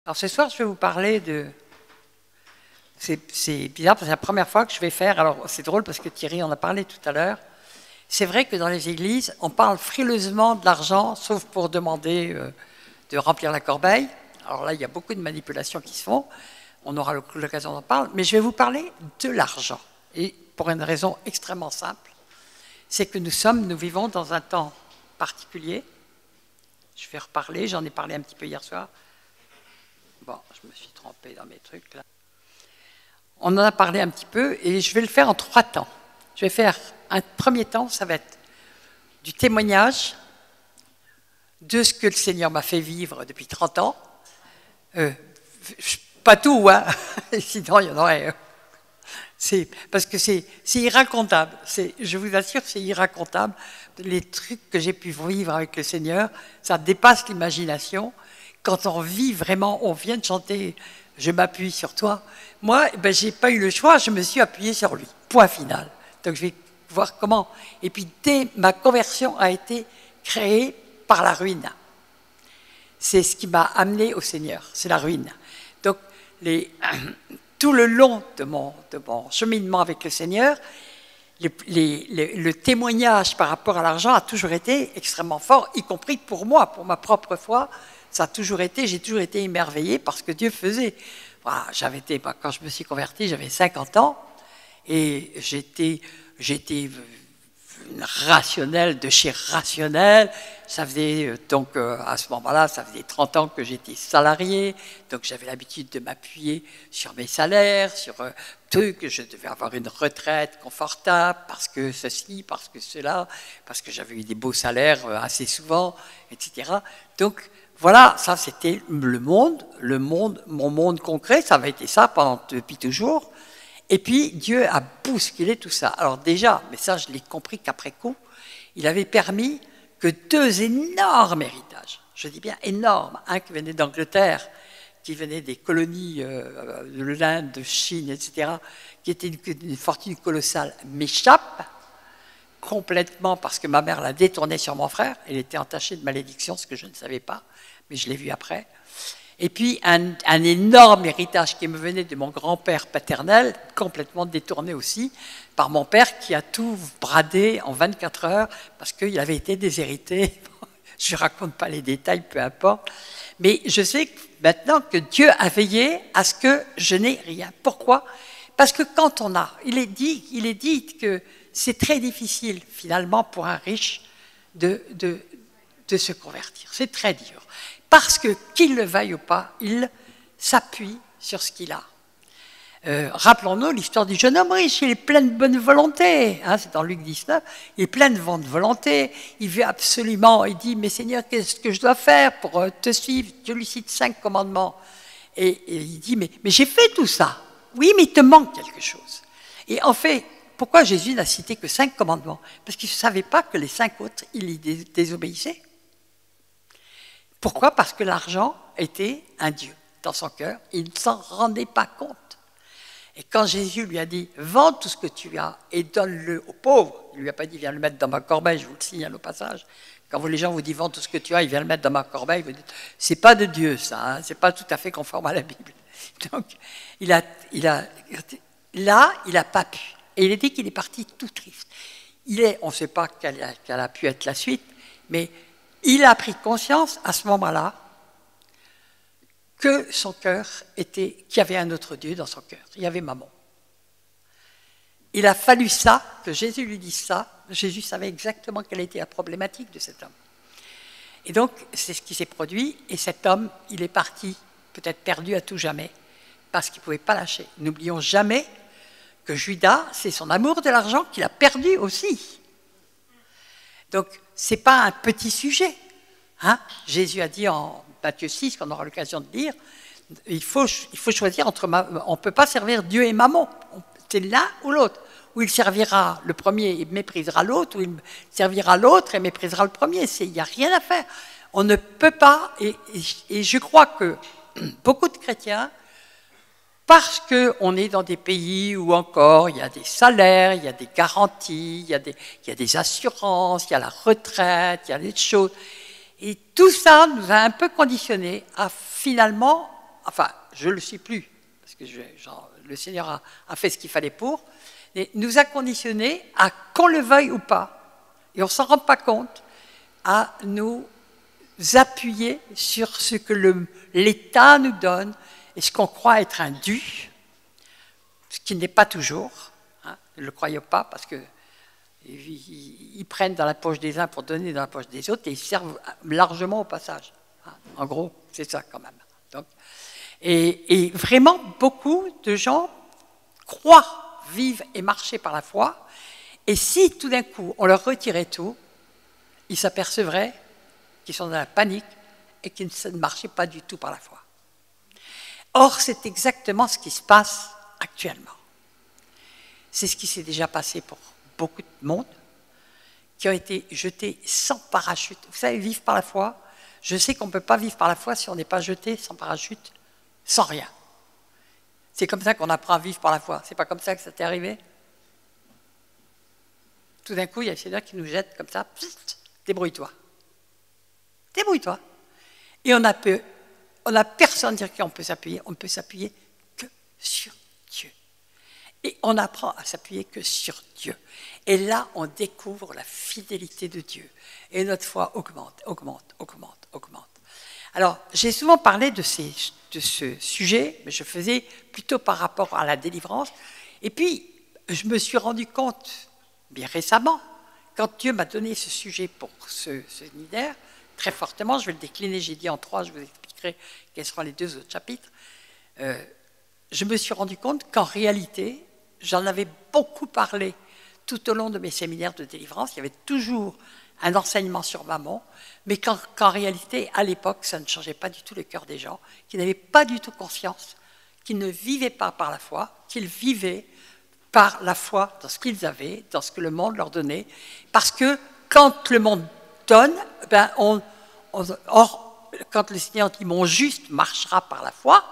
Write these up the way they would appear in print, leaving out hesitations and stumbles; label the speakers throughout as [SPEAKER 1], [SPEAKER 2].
[SPEAKER 1] Alors ce soir, je vais vous parler de... C'est bizarre, parce que c'est la première fois que je vais faire... Alors c'est drôle parce que Thierry en a parlé tout à l'heure. C'est vrai que dans les églises, on parle frileusement de l'argent, sauf pour demander de remplir la corbeille. Alors là, il y a beaucoup de manipulations qui se font. On aura l'occasion d'en parler. Mais je vais vous parler de l'argent. Et pour une raison extrêmement simple, c'est que nous vivons dans un temps particulier. Je vais reparler, j'en ai parlé un petit peu hier soir. Bon, je me suis trompé dans mes trucs là. On en a parlé un petit peu et je vais le faire en 3 temps. Je vais faire un premier temps, ça va être du témoignage de ce que le Seigneur m'a fait vivre depuis 30 ans. Pas tout, hein. Sinon il y en aurait. Parce que c'est irracontable. Je vous assure, c'est irracontable. Les trucs que j'ai pu vivre avec le Seigneur, ça dépasse l'imagination. Quand on vit vraiment, on vient de chanter « Je m'appuie sur toi ». Moi, je n'ai pas eu le choix, je me suis appuyé sur lui. Point final. Donc je vais voir comment. Et puis ma conversion a été créée par la ruine. C'est ce qui m'a amené au Seigneur, c'est la ruine. Donc tout le long de mon cheminement avec le Seigneur, le témoignage par rapport à l'argent a toujours été extrêmement fort, y compris pour moi, pour ma propre foi. Ça a toujours été, j'ai toujours été émerveillé par ce que Dieu faisait. Voilà, quand je me suis converti, j'avais 50 ans et j'étais rationnel de chez rationnel. Ça faisait donc à ce moment-là, ça faisait 30 ans que j'étais salarié, donc j'avais l'habitude de m'appuyer sur mes salaires, sur trucs, je devais avoir une retraite confortable parce que ceci, parce que cela, parce que j'avais eu des beaux salaires assez souvent, etc. Donc voilà, ça c'était mon monde concret, ça avait été ça depuis toujours. Et puis Dieu a bousculé tout ça. Alors déjà, mais ça je l'ai compris qu'après coup, il avait permis que 2 énormes héritages, je dis bien énormes, un qui venait d'Angleterre, qui venait des colonies de l'Inde, de Chine, etc., qui était une fortune colossale, m'échappe complètement parce que ma mère l'a détourné sur mon frère. Elle était entachée de malédiction, ce que je ne savais pas, mais je l'ai vu après. Et puis un énorme héritage qui me venait de mon grand-père paternel, complètement détourné aussi par mon père qui a tout bradé en 24 heures parce qu'il avait été déshérité. Je ne raconte pas les détails, peu importe. Mais je sais maintenant que Dieu a veillé à ce que je n'ai rien. Pourquoi? Parce que quand il est dit que c'est très difficile finalement pour un riche de se convertir. C'est très dur. Parce que, qu'il le veuille ou pas, il s'appuie sur ce qu'il a. Rappelons-nous l'histoire du jeune homme riche, il est plein de bonne volonté, hein, c'est dans Luc 19, il est plein de bonne volonté, il veut absolument, il dit, mais Seigneur, qu'est-ce que je dois faire pour te suivre? Dieu lui cite 5 commandements. Et il dit, mais j'ai fait tout ça. Oui, mais il te manque quelque chose. Et en fait, pourquoi Jésus n'a cité que 5 commandements? Parce qu'il ne savait pas que les 5 autres, il y désobéissait. Pourquoi? Parce que l'argent était un Dieu dans son cœur. Il ne s'en rendait pas compte. Et quand Jésus lui a dit « Vends tout ce que tu as et donne-le aux pauvres », il ne lui a pas dit « Viens le mettre dans ma corbeille », je vous le signale au passage. Quand les gens vous disent « Vends tout ce que tu as et viens le mettre dans ma corbeille », vous dites « C'est pas de Dieu ça, hein, c'est pas tout à fait conforme à la Bible ». Donc, là, il n'a pas pu. Et il est dit qu'il est parti tout triste. On ne sait pas quelle a pu être la suite, mais il a pris conscience à ce moment-là que son cœur qu'il y avait un autre Dieu dans son cœur. Il y avait Mammon. Il a fallu ça, que Jésus lui dise ça. Jésus savait exactement quelle était la problématique de cet homme. Et donc, c'est ce qui s'est produit. Et cet homme, il est parti, peut-être perdu à tout jamais, parce qu'il ne pouvait pas lâcher. N'oublions jamais que Judas, c'est son amour de l'argent qu'il a perdu aussi. Donc, ce n'est pas un petit sujet. Hein? Jésus a dit en Matthieu 6, qu'on aura l'occasion de lire, il faut choisir entre... On ne peut pas servir Dieu et Mammon. C'est l'un ou l'autre. Ou il servira le premier et méprisera l'autre, ou il servira l'autre et méprisera le premier. Il n'y a rien à faire. On ne peut pas... Et je crois que beaucoup de chrétiens, parce qu'on est dans des pays où encore il y a des salaires, il y a des garanties, il y a des assurances, il y a la retraite, il y a des choses. Et tout ça nous a un peu conditionnés à finalement enfin, je ne le suis plus, parce que le Seigneur a fait ce qu'il fallait pour, et nous a conditionnés à, qu'on le veuille ou pas, et on ne s'en rend pas compte, à nous appuyer sur ce que l'État nous donne et ce qu'on croit être un dû, ce qui n'est pas toujours, hein, ne le croyez pas, parce que ils prennent dans la poche des uns pour donner dans la poche des autres et ils servent largement au passage. Hein. En gros, c'est ça quand même. Donc, et vraiment, beaucoup de gens croient, vivent et marcher par la foi, et si tout d'un coup on leur retirait tout, ils s'apercevraient qu'ils sont dans la panique et qu'ils ne marchaient pas du tout par la foi. Or, c'est exactement ce qui se passe actuellement. C'est ce qui s'est déjà passé pour beaucoup de monde qui ont été jetés sans parachute. Vous savez, vivre par la foi, je sais qu'on ne peut pas vivre par la foi si on n'est pas jeté sans parachute, sans rien. C'est comme ça qu'on apprend à vivre par la foi. C'est pas comme ça que ça t'est arrivé? Tout d'un coup, il y a le Seigneur qui nous jette comme ça, pssst, débrouille-toi. Débrouille-toi. Et on a personne sur qui on peut s'appuyer. On ne peut s'appuyer que sur Dieu. Et on apprend à s'appuyer que sur Dieu. Et là, on découvre la fidélité de Dieu. Et notre foi augmente, augmente, augmente, augmente. Alors, j'ai souvent parlé de ce sujet, mais je faisais plutôt par rapport à la délivrance. Et puis, je me suis rendu compte, bien récemment, quand Dieu m'a donné ce sujet pour ce Nider, très fortement, je vais le décliner, j'ai dit en 3, je vous expliquerai quels seront les 2 autres chapitres. Je me suis rendu compte qu'en réalité, j'en avais beaucoup parlé tout au long de mes séminaires de délivrance. Il y avait toujours un enseignement sur Mammon, mais qu'en réalité, à l'époque, ça ne changeait pas du tout le cœur des gens, qui n'avaient pas du tout conscience, qu'ils ne vivaient pas par la foi, qu'ils vivaient par la foi dans ce qu'ils avaient, dans ce que le monde leur donnait, parce que quand le monde donne, ben quand le Seigneur dit « mon juste marchera par la foi »,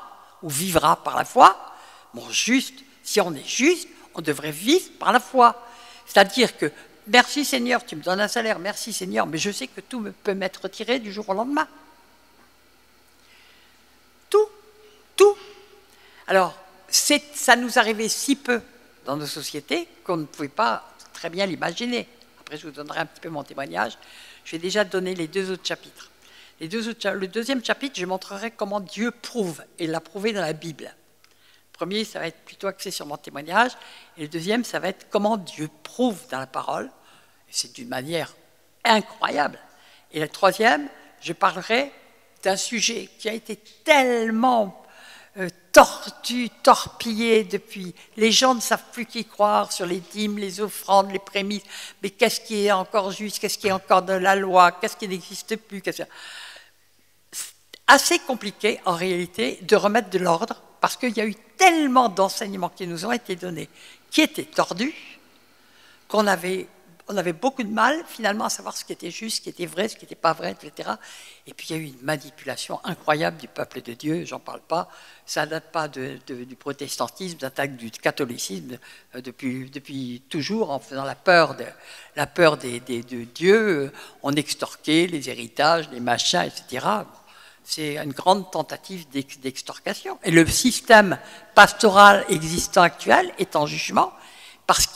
[SPEAKER 1] ou vivra par la foi, mon juste, si on est juste, on devrait vivre par la foi. C'est-à-dire que, merci Seigneur, tu me donnes un salaire, merci Seigneur, mais je sais que tout peut m'être retiré du jour au lendemain. Tout. Alors, ça nous arrivait si peu dans nos sociétés qu'on ne pouvait pas très bien l'imaginer. Après, je vous donnerai un petit peu mon témoignage. Je vais déjà donner les 2 autres chapitres. Le 2e chapitre, je montrerai comment Dieu prouve, et l'a prouvé dans la Bible. Le premier, ça va être plutôt axé sur mon témoignage, et le 2e, ça va être comment Dieu prouve dans la parole, et c'est d'une manière incroyable. Et le 3e, je parlerai d'un sujet qui a été tellement tordu, torpillé depuis. Les gens ne savent plus qui croire sur les dîmes, les offrandes, les prémices, mais qu'est-ce qui est encore juste, qu'est-ce qui est encore de la loi, qu'est-ce qui n'existe plus, c'est assez compliqué en réalité de remettre de l'ordre, parce qu'il y a eu tellement d'enseignements qui nous ont été donnés, qui étaient tordus, qu'on avait beaucoup de mal finalement à savoir ce qui était juste, ce qui était vrai, ce qui n'était pas vrai, etc. Et puis il y a eu une manipulation incroyable du peuple de Dieu, j'en parle pas, ça ne date pas du protestantisme, ça date du catholicisme depuis toujours, en faisant la peur de Dieu, on extorquait les héritages, les machins, etc. C'est une grande tentative d'extorcation. Et le système pastoral existant actuel est en jugement parce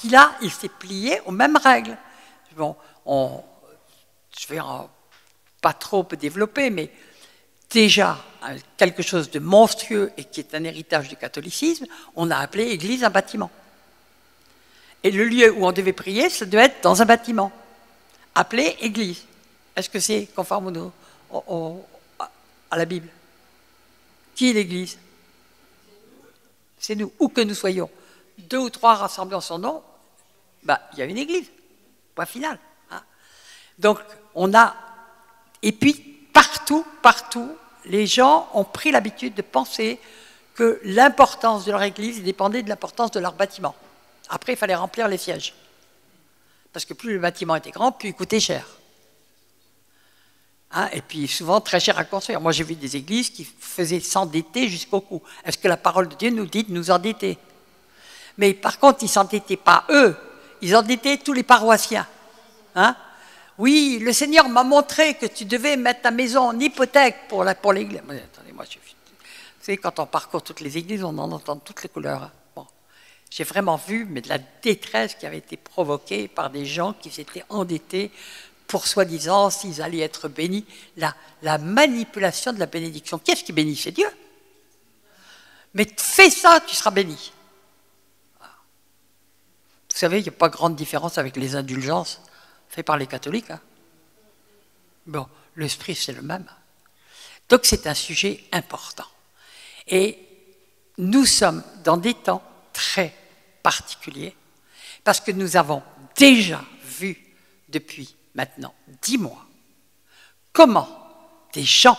[SPEAKER 1] il s'est plié aux mêmes règles. Bon, je vais pas trop développer, mais déjà, quelque chose de monstrueux et qui est un héritage du catholicisme, on a appelé église un bâtiment. Et le lieu où on devait prier, ça devait être dans un bâtiment, appelé église. Est-ce que c'est conforme à la Bible? Qui est l'église? C'est nous, où que nous soyons. 2 ou 3 rassemblés en son nom, il y a une église. Point final. Hein. Donc, et puis, partout, les gens ont pris l'habitude de penser que l'importance de leur église dépendait de l'importance de leur bâtiment. Après, il fallait remplir les sièges. Parce que plus le bâtiment était grand, plus il coûtait cher. Hein, et puis, souvent, très cher à construire. Moi, j'ai vu des églises qui faisaient s'endetter jusqu'au cou. Est-ce que la parole de Dieu nous dit de nous endetter? Mais par contre, ils ne s'endettaient pas eux, ils endettaient tous les paroissiens. Hein? Oui, le Seigneur m'a montré que tu devais mettre ta maison en hypothèque pour l'église. Attendez, moi, vous savez, quand on parcourt toutes les églises, on en entend toutes les couleurs. Hein. Bon. J'ai vraiment vu mais de la détresse qui avait été provoquée par des gens qui s'étaient endettés pour soi-disant s'ils allaient être bénis. La manipulation de la bénédiction. Qu'est-ce qui bénit? C'est Dieu. Mais fais ça, tu seras béni. Vous savez, il n'y a pas grande différence avec les indulgences faites par les catholiques. Hein. Bon, l'esprit, c'est le même. Donc, c'est un sujet important. Et nous sommes dans des temps très particuliers parce que nous avons déjà vu depuis maintenant 10 mois comment des gens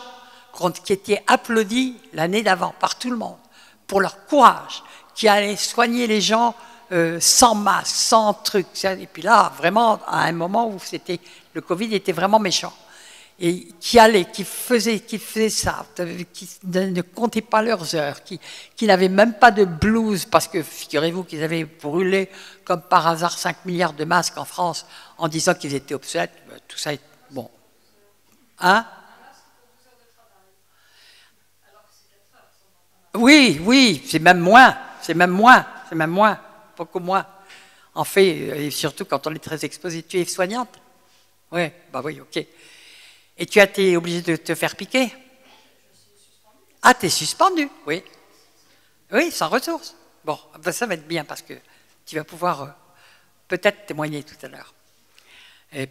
[SPEAKER 1] qui étaient applaudis l'année d'avant par tout le monde pour leur courage, qui allaient soigner les gens sans masque, sans truc. Et puis là, vraiment, à un moment où le Covid était vraiment méchant. Et qui allaient, qui faisaient ça, qui ne comptaient pas leurs heures, qui n'avaient même pas de blouse, parce que figurez-vous qu'ils avaient brûlé, comme par hasard, 5 milliards de masques en France en disant qu'ils étaient obsolètes. Tout ça est bon. Hein? Oui, c'est même moins. Beaucoup moins. En fait, et surtout quand on est très exposé, tu es soignante? Oui, bah oui, ok. Et tu as été obligé de te faire piquer? Ah, tu es suspendu, oui. Oui, sans ressources. Bon, ben ça va être bien parce que tu vas pouvoir peut-être témoigner tout à l'heure.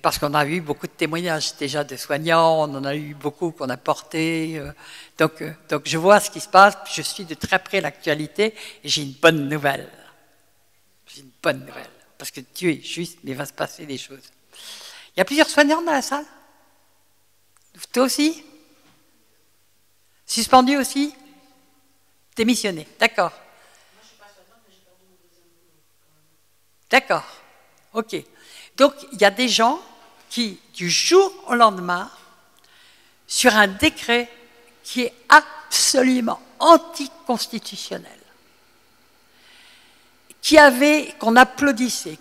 [SPEAKER 1] Parce qu'on a eu beaucoup de témoignages déjà de soignants, on en a eu beaucoup qu'on a portés. Donc je vois ce qui se passe, je suis de très près l'actualité et j'ai une bonne nouvelle. J'ai une bonne nouvelle. Parce que Dieu est juste, mais il va se passer des choses. Il y a plusieurs soignants dans la salle? Toi aussi? Suspendu aussi? Démissionné, d'accord. Moi, je ne suis pas soignante, mais j'ai perdu mon deuxième boulot. D'accord, ok. Donc, il y a des gens qui, du jour au lendemain, sur un décret qui est absolument anticonstitutionnel, qu'on applaudissait,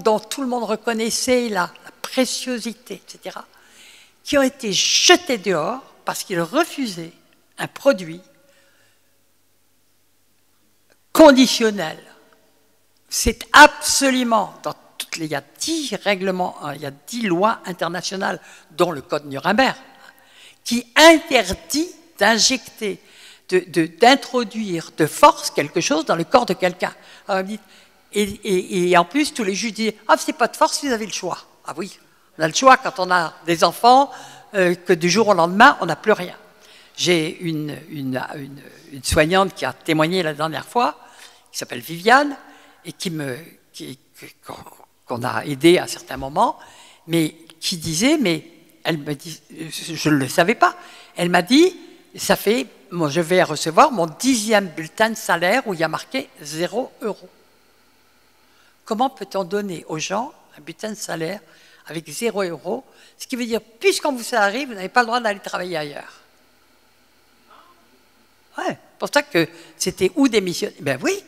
[SPEAKER 1] dont tout le monde reconnaissait la préciosité, etc., qui ont été jetés dehors parce qu'ils refusaient un produit conditionnel. C'est absolument, il y a 10 règlements, il y a 10 lois internationales, dont le Code Nuremberg, qui interdit d'injecter, d'introduire de force quelque chose dans le corps de quelqu'un. Et en plus, tous les juges disent « Ah, c'est pas de force, vous avez le choix. » Ah oui, on a le choix quand on a des enfants, que du jour au lendemain, on n'a plus rien. J'ai une soignante qui a témoigné la dernière fois, qui s'appelle Viviane, et qu'on a aidé à certains moments, mais qui disait, mais elle me dit, je ne le savais pas, elle m'a dit, je vais recevoir mon 10e bulletin de salaire où il y a marqué 0 €. Comment peut-on donner aux gens un bulletin de salaire avec 0 €, ce qui veut dire, puisqu'on vous arrive, vous n'avez pas le droit d'aller travailler ailleurs. Ouais, c'est pour ça que c'était où démissionner. Ben oui,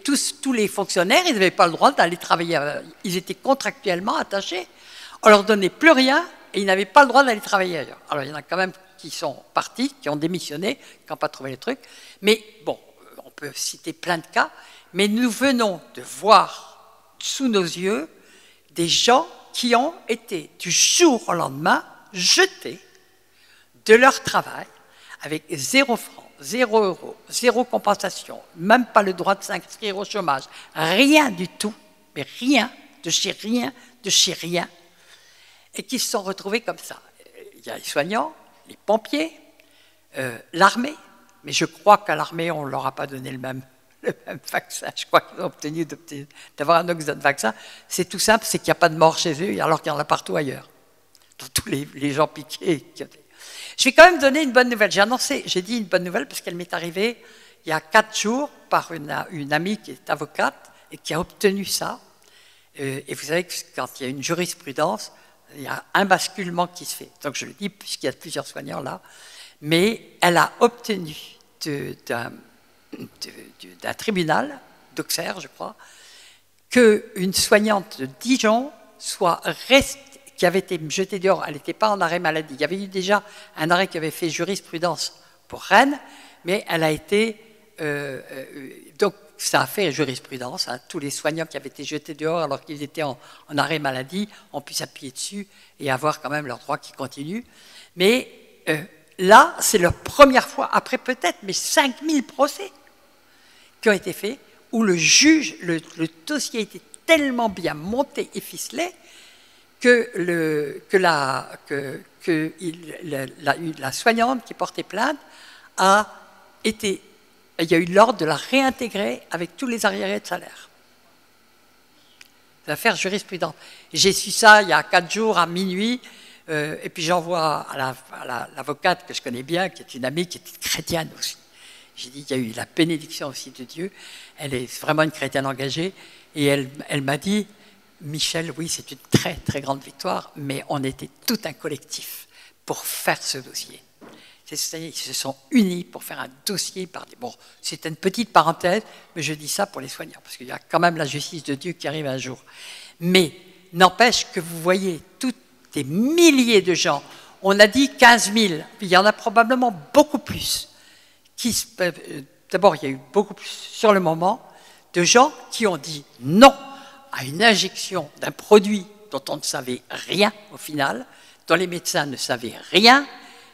[SPEAKER 1] tous les fonctionnaires, ils n'avaient pas le droit d'aller travailler ailleurs. Ils étaient contractuellement attachés. On leur donnait plus rien et ils n'avaient pas le droit d'aller travailler ailleurs. Alors il y en a quand même qui sont partis, qui ont démissionné, qui n'ont pas trouvé les trucs. Mais bon, on peut citer plein de cas, mais nous venons de voir sous nos yeux des gens qui ont été du jour au lendemain jetés de leur travail avec 0 francs, 0 €, 0 compensation, même pas le droit de s'inscrire au chômage, rien du tout, mais rien, de chez rien, et qui se sont retrouvés comme ça. Il y a les soignants, les pompiers, l'armée, mais je crois qu'à l'armée, on ne leur a pas donné le même vaccin. Je crois qu'ils ont obtenu d'avoir un autre vaccin. C'est tout simple, c'est qu'il n'y a pas de mort chez eux, alors qu'il y en a partout ailleurs. Dans tous les gens piqués. Je vais quand même donner une bonne nouvelle. J'ai dit une bonne nouvelle parce qu'elle m'est arrivée il y a 4 jours par une amie qui est avocate et qui a obtenu ça. Et vous savez que quand il y a une jurisprudence, il y a un basculement qui se fait. Donc je le dis puisqu'il y a plusieurs soignants là. Mais elle a obtenu d'un tribunal d'Auxerre, je crois, qu'une soignante de Dijon qui avait été jetée dehors, elle n'était pas en arrêt maladie. Il y avait eu déjà un arrêt qui avait fait jurisprudence pour Rennes, mais elle a été... donc, ça a fait jurisprudence. Hein. Tous les soignants qui avaient été jetés dehors alors qu'ils étaient en arrêt maladie ont pu s'appuyer dessus et avoir quand même leurs droits qui continuent. Mais là, c'est la première fois, après peut-être, mais 5000 procès qui ont été faits, où le juge, le dossier était tellement bien monté et ficelé que la soignante qui portait plainte il y a eu l'ordre de la réintégrer avec tous les arriérés de salaire. C'est l'affaire jurisprudente. J'ai su ça il y a 4 jours à minuit, et puis j'envoie à l'avocate que je connais bien, qui est une amie, qui est chrétienne aussi. J'ai dit qu'il y a eu la bénédiction aussi de Dieu. Elle est vraiment une chrétienne engagée, et elle m'a dit, Michel, oui, c'est une très très grande victoire, mais on était tout un collectif pour faire ce dossier. Ils se sont unis pour faire un dossier. Bon, c'est une petite parenthèse, mais je dis ça pour les soignants, parce qu'il y a quand même la justice de Dieu qui arrive un jour. Mais n'empêche que vous voyez tous des milliers de gens, on a dit 15 000, il y en a probablement beaucoup plus. D'abord, il y a eu beaucoup plus sur le moment de gens qui ont dit non à une injection d'un produit dont on ne savait rien au final, dont les médecins ne savaient rien,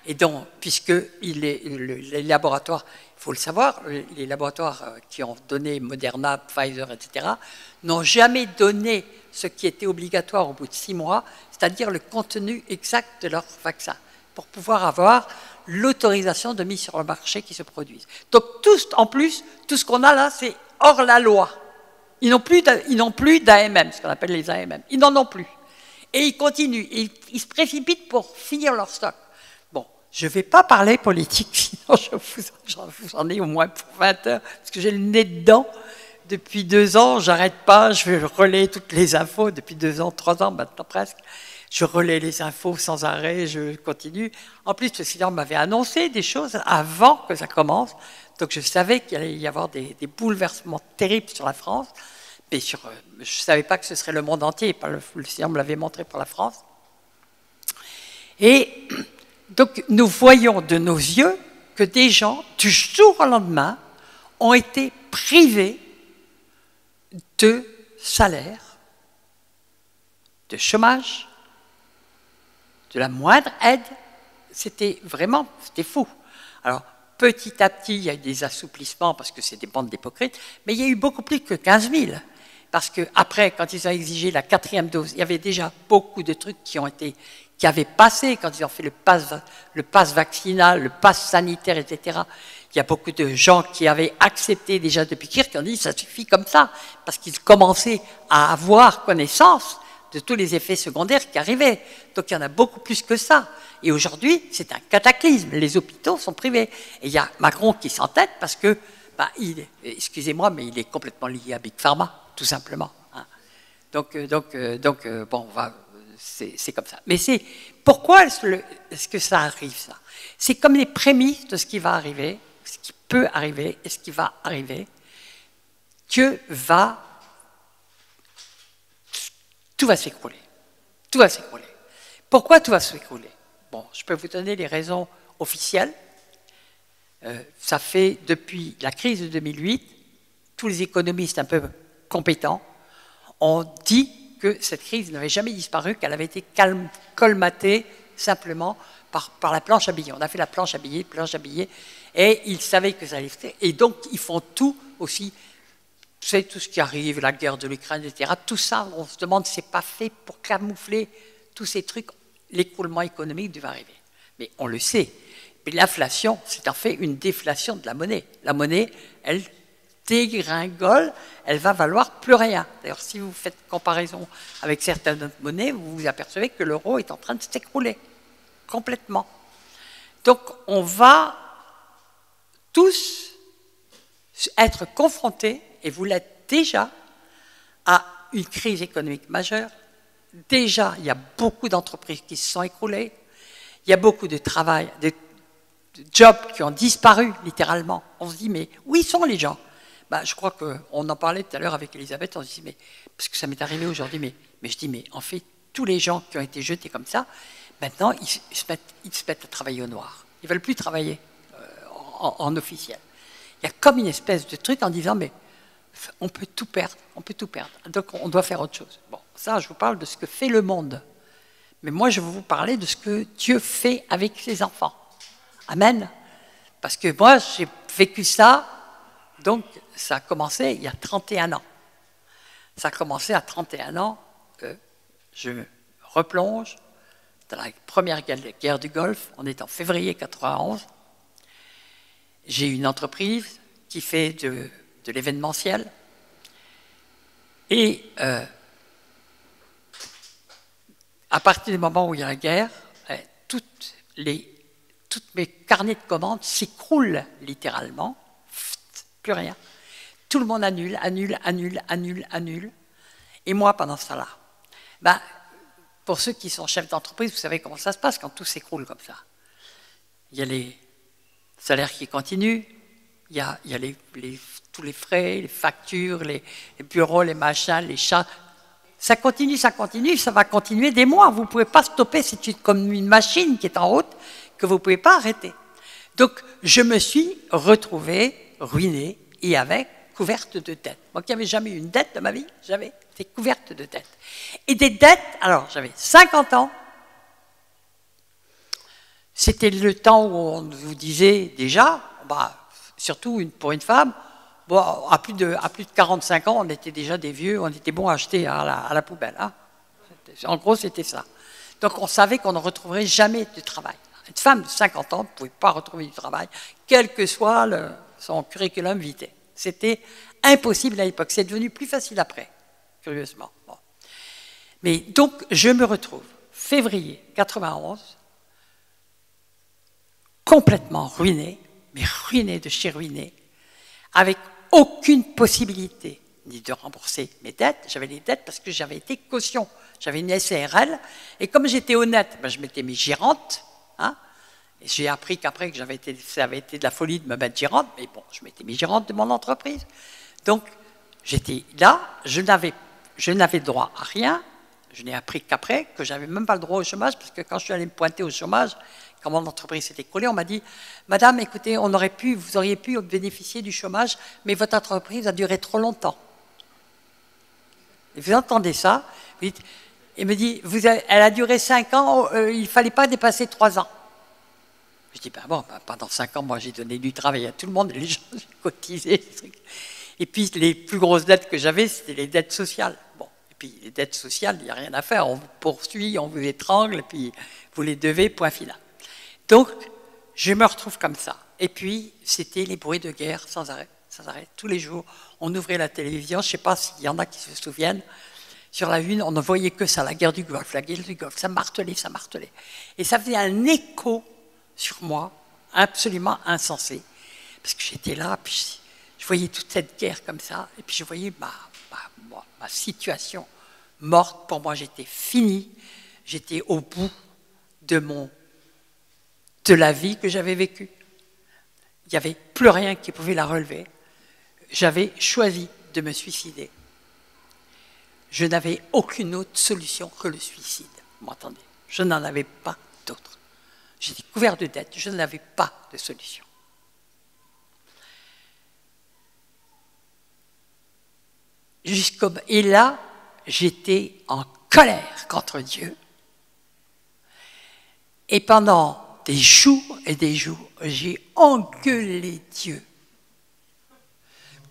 [SPEAKER 1] et donc, puisque les laboratoires, il faut le savoir, les laboratoires qui ont donné Moderna, Pfizer, etc., n'ont jamais donné ce qui était obligatoire au bout de 6 mois, c'est-à-dire le contenu exact de leur vaccin, pour pouvoir avoir l'autorisation de mise sur le marché qui se produise. Donc, en plus, tout ce qu'on a là, c'est hors la loi. Ils n'ont plus d'AMM, ce qu'on appelle les AMM. Ils n'en ont plus. Et ils continuent. Ils se précipitent pour finir leur stock. Bon, je ne vais pas parler politique, sinon j'en ai au moins pour 20 heures, parce que j'ai le nez dedans. Depuis 2 ans, j'arrête pas, je relais toutes les infos, depuis 2 ans, 3 ans maintenant presque. Je relais les infos sans arrêt, je continue. En plus, le Seigneur m'avait annoncé des choses avant que ça commence. Donc je savais qu'il allait y avoir des bouleversements terribles sur la France. Mais je ne savais pas que ce serait le monde entier. Le Seigneur me l'avait montré pour la France. Et donc nous voyons de nos yeux que des gens, du jour au lendemain, ont été privés de salaire, de chômage, de la moindre aide. C'était fou. Alors, petit à petit, il y a eu des assouplissements parce que c'est des bandes d'hypocrites, mais il y a eu beaucoup plus que 15 000. Parce qu'après, quand ils ont exigé la 4e dose, il y avait déjà beaucoup de trucs qui avaient passé quand ils ont fait le pass vaccinal, le pass sanitaire, etc. Il y a beaucoup de gens qui avaient accepté déjà depuis Kirk, qui ont dit ça suffit comme ça, parce qu'ils commençaient à avoir connaissance de tous les effets secondaires qui arrivaient. Donc il y en a beaucoup plus que ça. Et aujourd'hui, c'est un cataclysme. Les hôpitaux sont privés. Et il y a Macron qui s'entête parce que, excusez-moi, mais il est complètement lié à Big Pharma, tout simplement. Hein. Donc, bon, c'est comme ça. Mais pourquoi est-ce que ça arrive, ça? C'est comme les prémices de ce qui va arriver, ce qui peut arriver et ce qui va arriver, tout va s'écrouler. Tout va s'écrouler. Pourquoi tout va s'écrouler? Bon, je peux vous donner les raisons officielles. Ça fait depuis la crise de 2008, tous les économistes un peu compétents ont dit que cette crise n'avait jamais disparu, qu'elle avait été colmatée simplement par la planche à billets. On a fait la planche à billets, et ils savaient que ça allait faire. Et donc, ils font tout aussi. Vous savez, tout ce qui arrive, la guerre de l'Ukraine, etc., tout ça, on se demande si ce n'est pas fait pour camoufler tous ces trucs, l'écroulement économique devait arriver. Mais on le sait. Mais l'inflation, c'est en fait une déflation de la monnaie. La monnaie, elle dégringole, elle va valoir plus rien. D'ailleurs, si vous faites comparaison avec certaines autres monnaies, vous vous apercevez que l'euro est en train de s'écrouler complètement. Donc, on va tous être confrontés, et vous l'êtes déjà, à une crise économique majeure. Déjà, il y a beaucoup d'entreprises qui se sont écroulées. Il y a beaucoup de travail, de jobs qui ont disparu, littéralement. On se dit, mais où ils sont les gens? Je crois qu'on en parlait tout à l'heure avec Elisabeth, on se dit, mais, parce que ça m'est arrivé aujourd'hui, mais je dis, mais en fait, tous les gens qui ont été jetés comme ça, maintenant, ils se mettent à travailler au noir. Ils ne veulent plus travailler en officiel. Il y a comme une espèce de truc en disant, mais on peut tout perdre, on peut tout perdre. Donc on doit faire autre chose. Bon, ça, je vous parle de ce que fait le monde. Mais moi, je vais vous parler de ce que Dieu fait avec ses enfants. Amen. Parce que moi, j'ai vécu ça, donc ça a commencé il y a 31 ans. Ça a commencé à 31 ans que je me replonge dans la première guerre du Golfe. On est en février 91. J'ai une entreprise qui fait de l'événementiel. Et à partir du moment où il y a la guerre, toutes mes carnets de commandes s'écroulent littéralement. Plus rien. Tout le monde annule. Et moi, pendant ce temps-là, ben, pour ceux qui sont chefs d'entreprise, vous savez comment ça se passe quand tout s'écroule comme ça. Il y a les salaires qui continuent, il y a tous les frais, les factures, les bureaux, les machins, les chats. Ça continue, ça va continuer des mois. Vous ne pouvez pas stopper, c'est comme une machine qui est en route que vous ne pouvez pas arrêter. Donc, je me suis retrouvée ruinée et avec couverte de dettes. Moi qui n'avais jamais eu une dette de ma vie, j'avais été couverte de dettes. Et des dettes, alors j'avais 50 ans, c'était le temps où on vous disait déjà, bah, surtout pour une femme, bon, à plus de 45 ans, on était déjà des vieux, on était bon à acheter à la poubelle. Hein. En gros, c'était ça. Donc on savait qu'on ne retrouverait jamais de travail. Une femme de 50 ans ne pouvait pas retrouver du travail, quel que soit son curriculum vitae. C'était impossible à l'époque. C'est devenu plus facile après, curieusement. Bon. Mais donc, je me retrouve, février 91, complètement ruiné, mais ruiné de chez ruiné, avec aucune possibilité ni de rembourser mes dettes. J'avais des dettes parce que j'avais été caution. J'avais une SARL, et comme j'étais honnête, ben, je m'étais mis gérante. Hein, et j'ai appris qu'après que ça avait été de la folie de me mettre gérante, mais bon, je m'étais mis gérante de mon entreprise. Donc, j'étais là, je n'avais droit à rien. Je n'ai appris qu'après, que je n'avais même pas le droit au chômage, parce que quand je suis allé me pointer au chômage, quand mon entreprise s'est écroulée, on m'a dit « Madame, écoutez, vous auriez pu bénéficier du chômage, mais votre entreprise a duré trop longtemps. » Et vous entendez ça, vous dites, il me dit, elle a duré 5 ans, il ne fallait pas dépasser 3 ans. Je dis, ben bon, pendant 5 ans, moi j'ai donné du travail à tout le monde, les gens, j'ai cotisé. Et puis les plus grosses dettes que j'avais, c'était les dettes sociales. Bon, et puis les dettes sociales, il n'y a rien à faire, on vous poursuit, on vous étrangle, et puis vous les devez, point final. Donc, je me retrouve comme ça. Et puis, c'était les bruits de guerre sans arrêt, tous les jours. On ouvrait la télévision, je ne sais pas s'il y en a qui se souviennent, sur la une, on ne voyait que ça, la guerre du Golfe, ça martelait. Et ça faisait un écho sur moi, absolument insensé. Parce que j'étais là, puis je voyais toute cette guerre comme ça, et puis je voyais ma situation morte. Pour moi, j'étais fini, j'étais au bout de la vie que j'avais vécue. Il n'y avait plus rien qui pouvait la relever. J'avais choisi de me suicider. Je n'avais aucune autre solution que le suicide. Vous m'entendez? Je n'en avais pas d'autre. J'étais couvert de dettes, je n'avais pas de solution. Et là, j'étais en colère contre Dieu. Et pendant des jours et des jours, j'ai engueulé Dieu.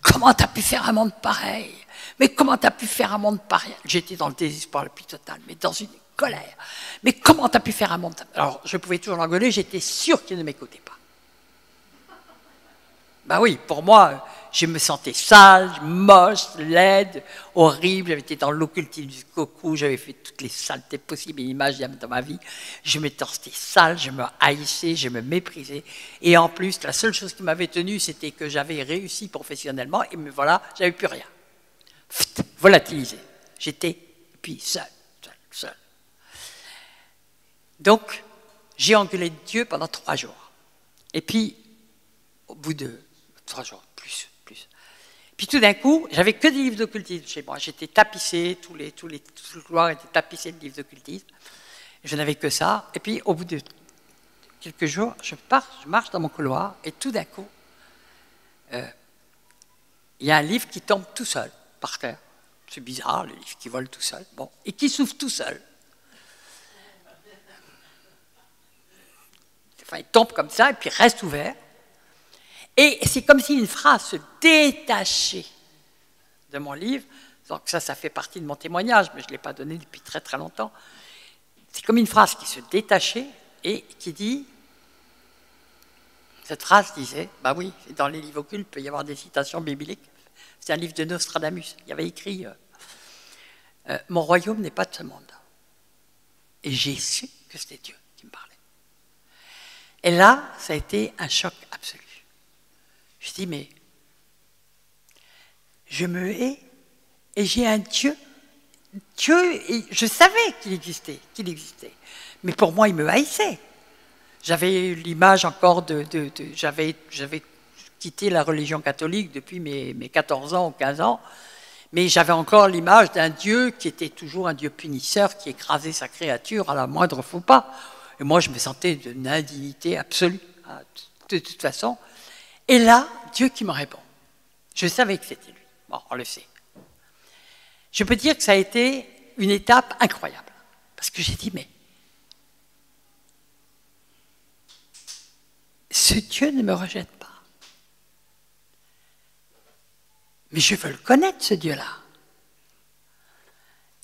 [SPEAKER 1] Comment tu as pu faire un monde pareil? Mais comment tu as pu faire un monde pareil? J'étais dans le désespoir le plus total, mais dans une colère. Mais comment tu as pu faire un monde? Alors, je pouvais toujours l'engueuler, j'étais sûr qu'il ne m'écoutait pas. Ben oui, pour moi, je me sentais sale, moche, laide, horrible. J'avais été dans l'occultisme jusqu'au cou, j'avais fait toutes les saletés possibles et imaginables dans ma vie. Je me sentais sale, je me haïssais, je me méprisais. Et en plus, la seule chose qui m'avait tenu, c'était que j'avais réussi professionnellement et me voilà, j'avais plus rien. Volatilisé. J'étais puis seul. Donc, j'ai engueulé Dieu pendant 3 jours. Et puis, au bout de 3 jours, plus. Puis tout d'un coup, j'avais que des livres d'occultisme chez moi. J'étais tapissé, tout le couloir était tapissé de livres d'occultisme. Je n'avais que ça. Et puis, au bout de quelques jours, je marche dans mon couloir, et tout d'un coup, il y a un livre qui tombe tout seul, par terre. C'est bizarre, le livre qui vole tout seul. Bon, et qui s'ouvre tout seul. Enfin, il tombe comme ça, et puis reste ouvert. Et c'est comme si une phrase se détachait de mon livre. Donc ça fait partie de mon témoignage, mais je ne l'ai pas donné depuis très très longtemps. C'est comme une phrase qui se détachait et qui dit... Cette phrase disait, bah oui, dans les livres occultes, il peut y avoir des citations bibliques. C'est un livre de Nostradamus. Il y avait écrit « Mon royaume n'est pas de ce monde ». Et j'ai su que c'était Dieu qui me parlait. Et là, ça a été un choc absolu. Je dis, mais je me hais et j'ai un Dieu. Dieu, je savais qu'il existait. Mais pour moi, il me haïssait. J'avais l'image encore j'avais quitté la religion catholique depuis mes 14 ans ou 15 ans, mais j'avais encore l'image d'un Dieu qui était toujours un Dieu punisseur, qui écrasait sa créature à la moindre faux pas. Et moi, je me sentais d'une indignité absolue, de toute façon. Et là, Dieu qui me répond. Je savais que c'était lui. Bon, on le sait. Je peux dire que ça a été une étape incroyable, parce que j'ai dit, mais ce Dieu ne me rejette pas. Mais je veux le connaître, ce Dieu-là.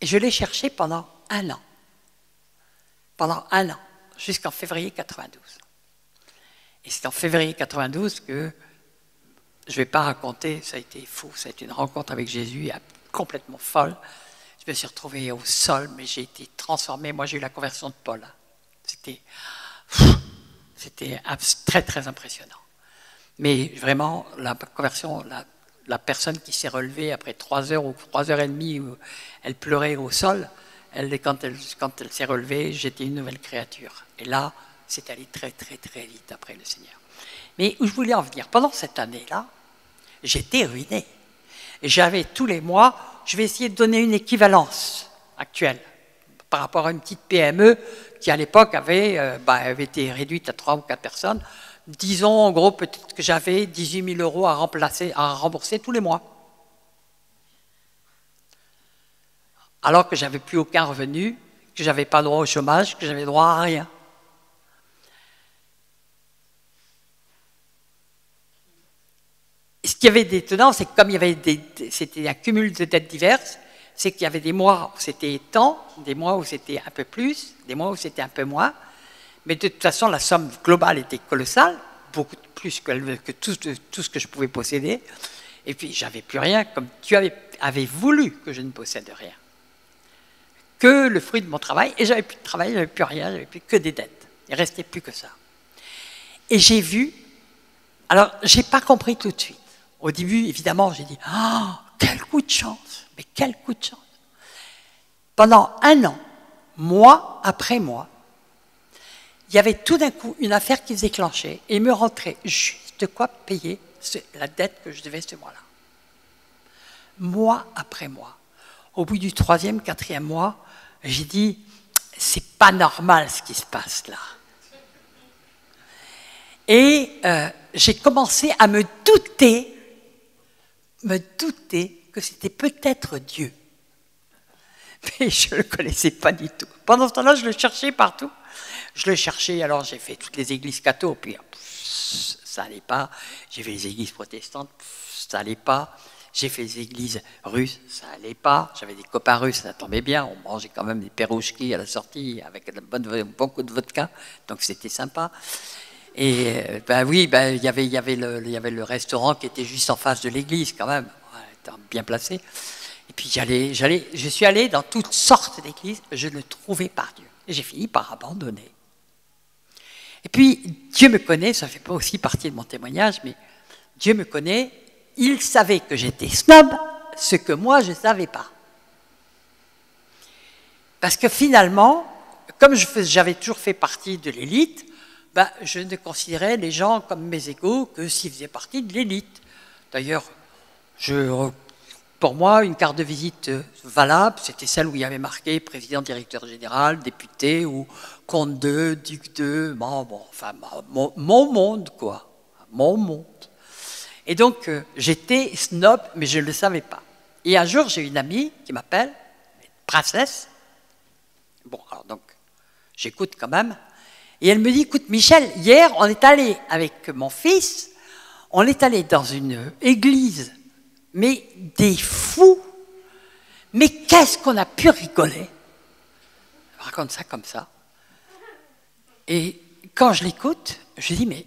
[SPEAKER 1] Et je l'ai cherché pendant 1 an. Pendant 1 an, jusqu'en février 92. Et c'est en février 92 que, je ne vais pas raconter, ça a été fou, ça a été une rencontre avec Jésus complètement folle. Je me suis retrouvé au sol, mais j'ai été transformé. Moi, j'ai eu la conversion de Paul. C'était très, très impressionnant. Mais vraiment, la conversion, la personne qui s'est relevée après 3 heures ou 3 heures et demie, où elle pleurait au sol, quand elle s'est relevée, j'étais une nouvelle créature. Et là, c'est allé très, très, très vite après le Seigneur. Mais où je voulais en venir, pendant cette année-là, j'étais ruiné. Et j'avais tous les mois, je vais essayer de donner une équivalence actuelle par rapport à une petite PME qui à l'époque avait été réduite à 3 ou 4 personnes. Disons en gros peut-être que j'avais 18 000 € à rembourser tous les mois. Alors que j'avais plus aucun revenu, que j'avais pas droit au chômage, que j'avais droit à rien. Et ce qui avait d'étonnant, c'est que comme il y avait c'était un cumul de dettes diverses, c'est qu'il y avait des mois où c'était tant, des mois où c'était un peu plus, des mois où c'était un peu moins. Mais de toute façon, la somme globale était colossale, beaucoup plus que tout ce que je pouvais posséder. Et puis, j'avais plus rien, comme Dieu avait voulu que je ne possède rien. Que le fruit de mon travail, et j'avais plus de travail, j'avais plus rien, j'avais plus que des dettes. Il ne restait plus que ça. Et j'ai vu, alors, je n'ai pas compris tout de suite. Au début, évidemment, j'ai dit, oh, quel coup de chance, mais quel coup de chance. Pendant 1 an, mois après mois, il y avait tout d'un coup une affaire qui se déclenchait et il me rentrait juste de quoi payer la dette que je devais ce mois-là. Mois après mois. Au bout du 3e, 4e mois, j'ai dit, c'est pas normal ce qui se passe là. Et j'ai commencé à me douter que c'était peut-être Dieu. Mais je ne le connaissais pas du tout. Pendant ce temps-là, je le cherchais partout. Je le cherchais, alors j'ai fait toutes les églises catho, puis ça n'allait pas. J'ai fait les églises protestantes, ça n'allait pas. J'ai fait les églises russes, ça n'allait pas. J'avais des copains russes, ça tombait bien. On mangeait quand même des perouchki à la sortie avec beaucoup de vodka, donc c'était sympa. Et il y avait le restaurant qui était juste en face de l'église quand même, bien placé. Et puis je suis allé dans toutes sortes d'églises, je ne trouvais pas Dieu. Et j'ai fini par abandonner. Et puis Dieu me connaît, ça ne fait pas aussi partie de mon témoignage, mais Dieu me connaît, il savait que j'étais snob, ce que moi je ne savais pas. Parce que finalement, comme j'avais toujours fait partie de l'élite, je ne considérais les gens comme mes égaux que s'ils faisaient partie de l'élite. D'ailleurs, pour moi, une carte de visite valable, c'était celle où il y avait marqué président, directeur général, député ou comte de, duc de, enfin, mon monde, quoi. Mon monde. Et donc, j'étais snob, mais je ne le savais pas. Et un jour, j'ai une amie qui m'appelle, princesse. Bon, alors donc, j'écoute quand même. Et elle me dit, écoute, Michel, hier, on est allé avec mon fils, on est allé dans une église, mais des fous. Mais qu'est-ce qu'on a pu rigoler? Je raconte ça comme ça. Et quand je l'écoute, je dis, mais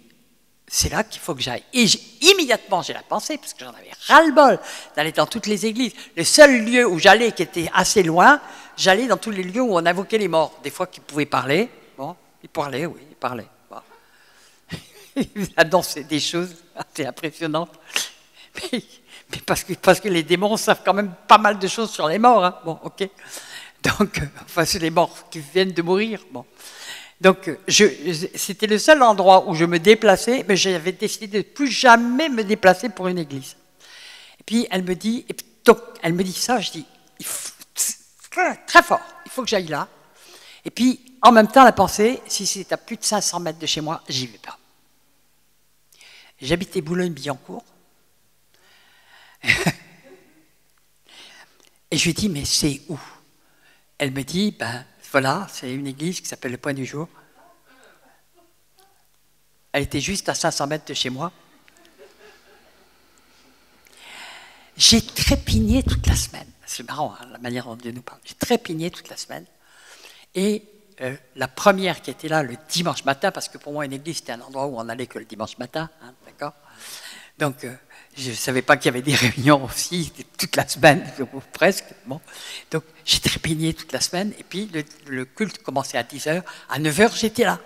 [SPEAKER 1] c'est là qu'il faut que j'aille. Et immédiatement, j'ai la pensée, parce que j'en avais ras-le-bol d'aller dans toutes les églises. Le seul lieu où j'allais, qui était assez loin, j'allais dans tous les lieux où on invoquait les morts. Des fois qu'ils pouvaient parler. Bon, ils parlaient, oui, ils parlaient. Bon. Ils annonçaient des choses assez impressionnantes. Mais parce que les démons savent quand même pas mal de choses sur les morts. Hein. Bon, ok. Donc, enfin, c'est les morts qui viennent de mourir. Bon. Donc, c'était le seul endroit où je me déplaçais, mais j'avais décidé de ne plus jamais me déplacer pour une église. Et puis, elle me dit ça, je dis, très fort, il faut que j'aille là. Et puis, en même temps, la pensée, si c'est à plus de 500 mètres de chez moi, j'y vais pas. J'habitais Boulogne-Billancourt. Et je lui dis, mais c'est où? Elle me dit, ben voilà, c'est une église qui s'appelle le Point du Jour. Elle était juste à 500 mètres de chez moi. J'ai trépigné toute la semaine. C'est marrant, hein, la manière dont Dieu nous parle. J'ai trépigné toute la semaine. Et la première qui était là le dimanche matin, parce que pour moi, une église, c'était un endroit où on allait que le dimanche matin, hein, d'accord? Donc, je ne savais pas qu'il y avait des réunions aussi toute la semaine, ou presque. Bon. Donc, j'ai trépigné toute la semaine. Et puis, le culte commençait à 10h. À 9h, j'étais là.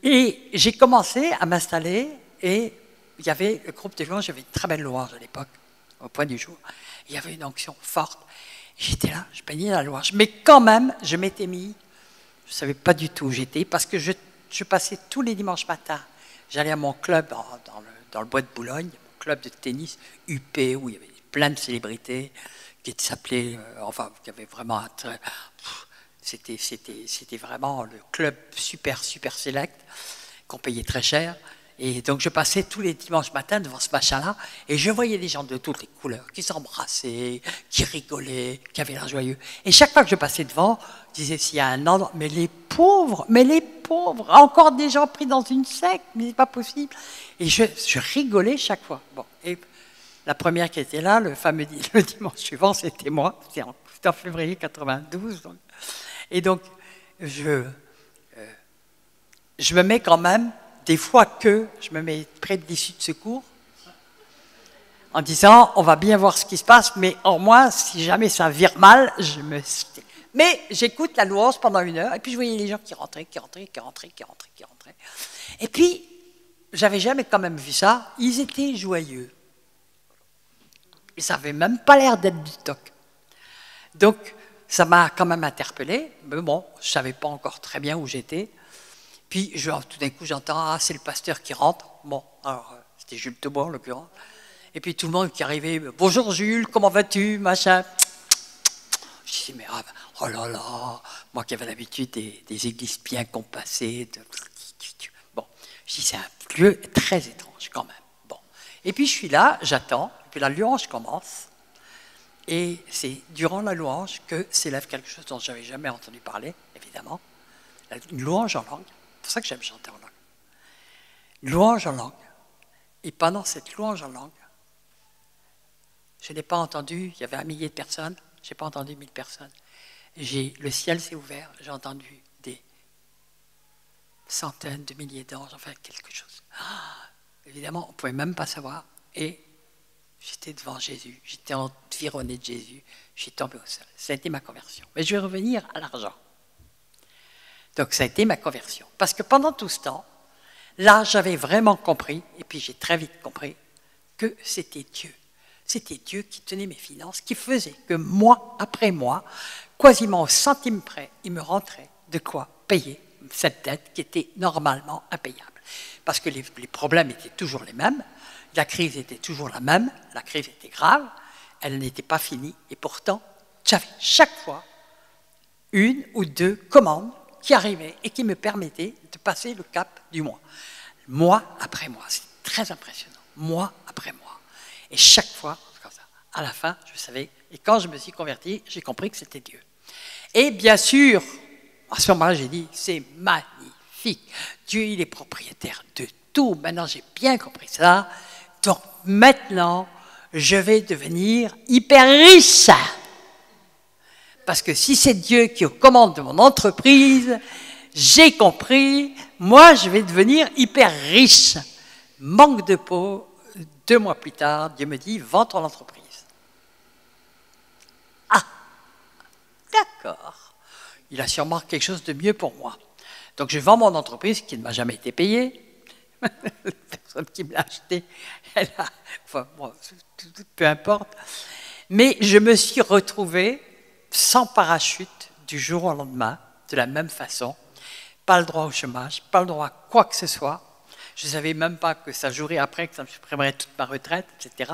[SPEAKER 1] Et j'ai commencé à m'installer. Et il y avait le groupe de louanges. J'avais une très belle louange à l'époque, au Point du Jour. Il y avait une onction forte. J'étais là, je peignais la louange. Mais quand même, je m'étais mis, je ne savais pas du tout où j'étais, parce que je passais tous les dimanches matins. J'allais à mon club dans le bois de Boulogne, mon club de tennis, UP, où il y avait plein de célébrités, qui s'appelait, qui avait vraiment un très... C'était vraiment le club super, super select, qu'on payait très cher. Et donc je passais tous les dimanches matins devant ce machin-là, et je voyais des gens de toutes les couleurs, qui s'embrassaient, qui rigolaient, qui avaient l'air joyeux. Et chaque fois que je passais devant, je disais, s'il y a un endroit, mais les pauvres, encore des gens pris dans une secte, mais c'est pas possible. Et je rigolais chaque fois. Bon, et la première qui était là, le dimanche suivant, c'était moi, c'était en février 92. Donc. Et donc, je me mets quand même, des fois je me mets près de l'issue de secours, en disant, on va bien voir ce qui se passe, mais au moins, si jamais ça vire mal, Mais j'écoute la louange pendant 1 heure, et puis je voyais les gens qui rentraient. Et puis, j'avais jamais quand même vu ça, ils étaient joyeux. Et ça n'avait même pas l'air d'être du toc. Donc, ça m'a quand même interpellé, mais bon, je ne savais pas encore très bien où j'étais. Puis, tout d'un coup, j'entends, c'est le pasteur qui rentre. Bon, alors, c'était Jules Tebois, en l'occurrence. Et puis, tout le monde qui arrivait, bonjour Jules, comment vas-tu, machin. Je dis, mais oh là là, moi qui avais l'habitude des églises bien compassées. Bon, je dis, c'est un lieu très étrange quand même. Bon. Et puis, je suis là, j'attends, et puis la louange commence. Et c'est durant la louange que s'élève quelque chose dont je n'avais jamais entendu parler, évidemment. Une louange en langue. C'est pour ça que j'aime chanter en langue. Une louange en langue. Et pendant cette louange en langue, je n'ai pas entendu, il y avait 1 millier de personnes, je n'ai pas entendu 1000 personnes. Le ciel s'est ouvert, j'ai entendu des centaines de milliers d'anges, enfin quelque chose. Évidemment, on ne pouvait même pas savoir. Et j'étais devant Jésus, j'étais environné de Jésus, je suis tombé au sol. Ça a été ma conversion. Mais je vais revenir à l'argent. Donc ça a été ma conversion. Parce que pendant tout ce temps, là, j'avais vraiment compris, et puis j'ai très vite compris, que c'était Dieu. C'était Dieu qui tenait mes finances, qui faisait que mois après mois, quasiment au centime près, il me rentrait de quoi payer cette dette qui était normalement impayable. Parce que les problèmes étaient toujours les mêmes, la crise était toujours la même, la crise était grave, elle n'était pas finie. Et pourtant, j'avais chaque fois une ou deux commandes qui arrivaient et qui me permettaient de passer le cap du mois. Mois après mois, c'est très impressionnant. Mois après mois. Et chaque fois, comme ça, à la fin, je savais. Et quand je me suis converti, j'ai compris que c'était Dieu. Et bien sûr, à ce moment-là, j'ai dit, c'est magnifique. Dieu, il est propriétaire de tout. Maintenant, j'ai bien compris ça. Donc maintenant, je vais devenir hyper riche. Parce que si c'est Dieu qui est aux commandes de mon entreprise, j'ai compris, moi, je vais devenir hyper riche. Manque de peau, 2 mois plus tard, Dieu me dit, vends ton entreprise. Ah, d'accord. Il a sûrement quelque chose de mieux pour moi. Donc je vends mon entreprise qui ne m'a jamais été payée. La personne qui me l'a achetée, elle a, enfin, bon, peu importe. Mais je me suis retrouvé sans parachute du jour au lendemain, de la même façon. Pas le droit au chômage, pas le droit à quoi que ce soit. Je ne savais même pas que ça jouerait après, que ça me supprimerait toute ma retraite, etc.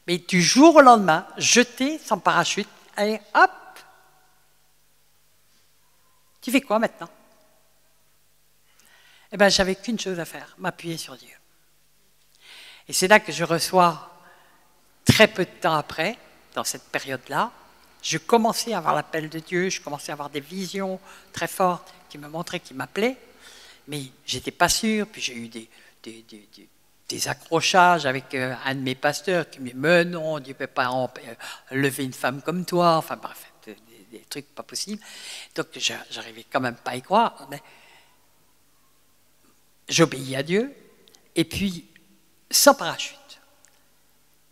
[SPEAKER 1] Mais du jour au lendemain, jeté sans parachute, allez, hop. Tu fais quoi maintenant? Eh bien, j'avais qu'une chose à faire, m'appuyer sur Dieu. Et c'est là que je reçois, très peu de temps après, dans cette période-là, je commençais à avoir l'appel de Dieu, je commençais à avoir des visions très fortes qui me montraient, qui m'appelaient, mais je n'étais pas sûr. Puis j'ai eu des accrochages avec un de mes pasteurs qui me dit « Mais non, Dieu ne peut pas lever une femme comme toi », enfin bref, des trucs pas possibles. Donc j'arrivais quand même pas à y croire, mais j'obéis à Dieu, et puis sans parachute.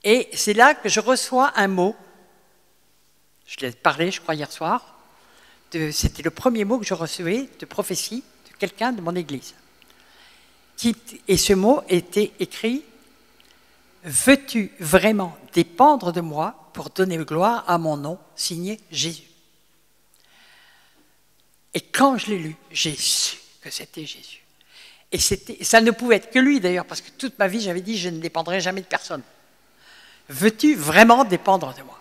[SPEAKER 1] Et c'est là que je reçois un mot. Je l'ai parlé, je crois, hier soir. C'était le premier mot que je recevais de prophétie de quelqu'un de mon église. Et ce mot était écrit « Veux-tu vraiment dépendre de moi pour donner gloire à mon nom, signé Jésus ?» Et quand je l'ai lu, j'ai su que c'était Jésus. Et ça ne pouvait être que lui d'ailleurs, parce que toute ma vie, j'avais dit « Je ne dépendrai jamais de personne. Veux-tu vraiment dépendre de moi ?»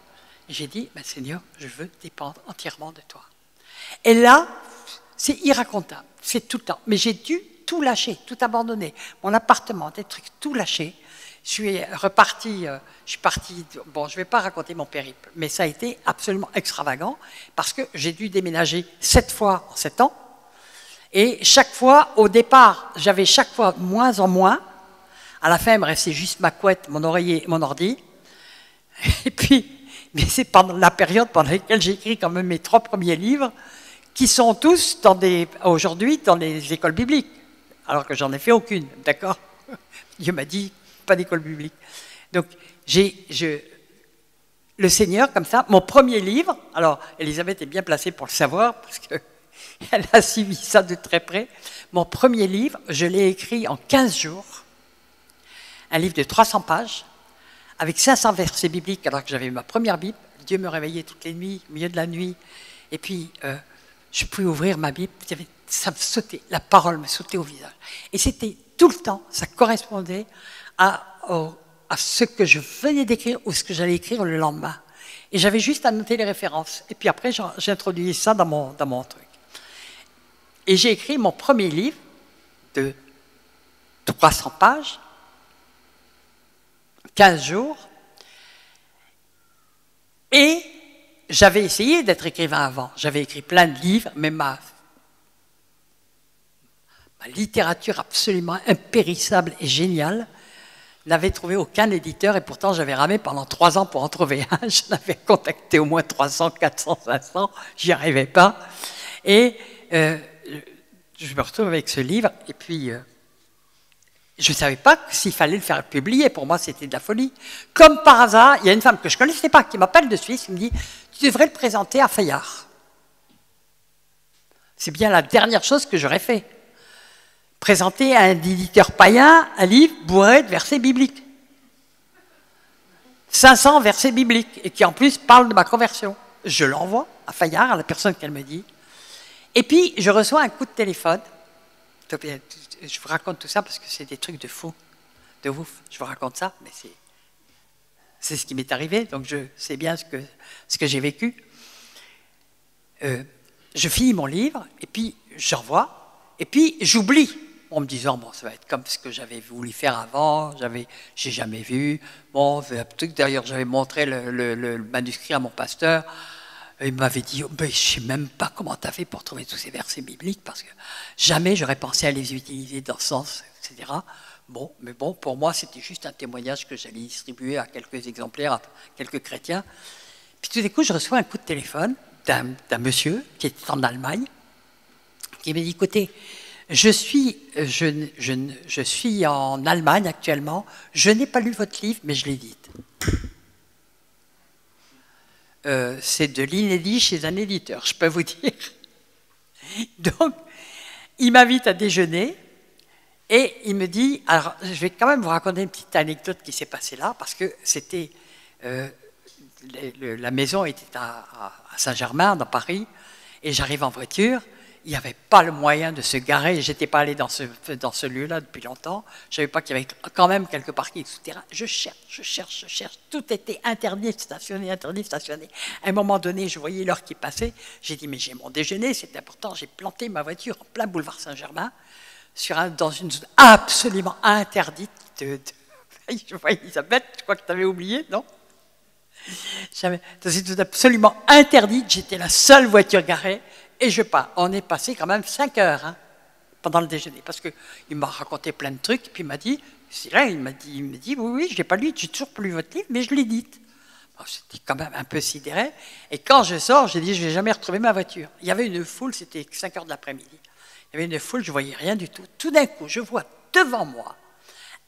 [SPEAKER 1] Et j'ai dit, ben Seigneur, je veux dépendre entièrement de toi. Et là, c'est irracontable, c'est tout le temps. Mais j'ai dû tout lâcher, tout abandonner. Mon appartement, des trucs, tout lâcher. Je suis reparti, bon, je ne vais pas raconter mon périple, mais ça a été absolument extravagant, parce que j'ai dû déménager 7 fois en 7 ans. Et chaque fois, au départ, j'avais chaque fois moins en moins. À la fin, il me restait juste ma couette, mon oreiller, mon ordi. Et puis, mais c'est pendant la période pendant laquelle j'ai écrit quand même mes 3 premiers livres, qui sont tous aujourd'hui dans les écoles bibliques, alors que j'en ai fait aucune, d'accord? Dieu m'a dit, pas d'école biblique. Donc, le Seigneur, comme ça, mon premier livre, alors Elisabeth est bien placée pour le savoir, parce qu'elle a suivi ça de très près, mon premier livre, je l'ai écrit en 15 jours, un livre de 300 pages, avec 500 versets bibliques, alors que j'avais ma première Bible. Dieu me réveillait toutes les nuits, au milieu de la nuit. Et puis, je pouvais ouvrir ma Bible, ça me sautait, la parole me sautait au visage. Et c'était tout le temps, ça correspondait à ce que je venais d'écrire ou ce que j'allais écrire le lendemain. Et j'avais juste à noter les références. Et puis après, j'ai introduit ça dans mon truc. Et j'ai écrit mon premier livre de 300 pages, 15 jours, et j'avais essayé d'être écrivain avant. J'avais écrit plein de livres, mais ma littérature absolument impérissable et géniale n'avait trouvé aucun éditeur, et pourtant j'avais ramé pendant 3 ans pour en trouver un. Je n'avais contacté au moins 300, 400, 500, j'y arrivais pas. Et je me retrouve avec ce livre, et puis je ne savais pas s'il fallait le faire publier. Pour moi, c'était de la folie. Comme par hasard, il y a une femme que je ne connaissais pas qui m'appelle de Suisse, qui me dit « Tu devrais le présenter à Fayard ». C'est bien la dernière chose que j'aurais fait. Présenter à un éditeur païen un livre bourré de versets bibliques. 500 versets bibliques, et qui en plus parle de ma conversion. Je l'envoie à Fayard, à la personne qu'elle me dit. Et puis, je reçois un coup de téléphone. Je vous raconte tout ça parce que c'est des trucs de fou, de ouf. Je vous raconte ça, mais c'est ce qui m'est arrivé, donc je sais bien ce que j'ai vécu. Je finis mon livre, et puis je revois, et puis j'oublie, en me disant, bon, ça va être comme ce que j'avais voulu faire avant, j'ai jamais vu. Bon, d'ailleurs, j'avais montré le manuscrit à mon pasteur, et il m'avait dit, oh, ben, je sais même pas comment tu as fait pour trouver tous ces versets bibliques, parce que jamais j'aurais pensé à les utiliser dans ce sens, etc. Bon, mais bon, pour moi, c'était juste un témoignage que j'allais distribuer à quelques exemplaires, à quelques chrétiens. Puis tout d'un coup, je reçois un coup de téléphone d'un monsieur qui est en Allemagne, qui me dit, écoutez, je suis en Allemagne actuellement, je n'ai pas lu votre livre, mais je l'édite. C'est de l'inédit chez un éditeur, je peux vous dire. Donc, il m'invite à déjeuner et il me dit, alors je vais quand même vous raconter une petite anecdote qui s'est passée là, parce que c'était, la maison était à Saint-Germain, dans Paris, et j'arrive en voiture. Il n'y avait pas le moyen de se garer. Je n'étais pas allé dans ce lieu-là depuis longtemps. Je ne savais pas qu'il y avait quand même quelques parkings souterrains. Je cherche. Tout était interdit de stationner. À un moment donné, je voyais l'heure qui passait. J'ai dit, mais j'ai mon déjeuner, c'est important. J'ai planté ma voiture en plein boulevard Saint-Germain, dans une zone absolument interdite. Je vois Elisabeth, je crois que tu avais oublié, non? Dans une zone absolument interdite. J'étais la seule voiture garée. Et je pars. On est passé quand même 5 heures pendant le déjeuner, parce qu'il m'a raconté plein de trucs, et puis il m'a dit, c'est là, il m'a dit, oui, je n'ai pas lu, j'ai toujours pas lu votre livre, mais je l'édite. Bon, j'étais quand même un peu sidéré, et quand je sors, j'ai dit, je ne vais jamais retrouver ma voiture. Il y avait une foule, c'était 5 heures de l'après-midi, il y avait une foule, je ne voyais rien du tout. Tout d'un coup, je vois devant moi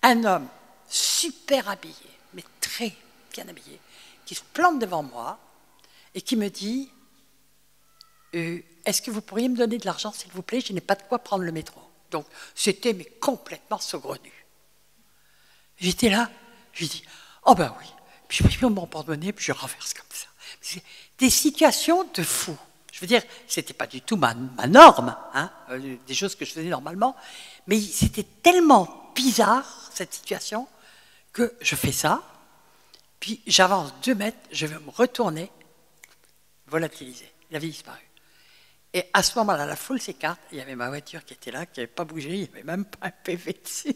[SPEAKER 1] un homme super habillé, mais très bien habillé, qui se plante devant moi, et qui me dit, est-ce que vous pourriez me donner de l'argent, s'il vous plaît? Je n'ai pas de quoi prendre le métro. Donc, c'était mais complètement saugrenu. J'étais là, je lui dis, oh ben oui. Puis je me suis mis mon porte-monnaie, puis je renverse comme ça. C'est des situations de fou. Je veux dire, ce n'était pas du tout ma norme, hein, des choses que je faisais normalement, mais c'était tellement bizarre, cette situation, que je fais ça, puis j'avance 2 mètres, je vais me retourner, volatiliser. Il avait disparu. Et à ce moment-là, la foule s'écarte, il y avait ma voiture qui était là, qui n'avait pas bougé, il n'y avait même pas un PV dessus.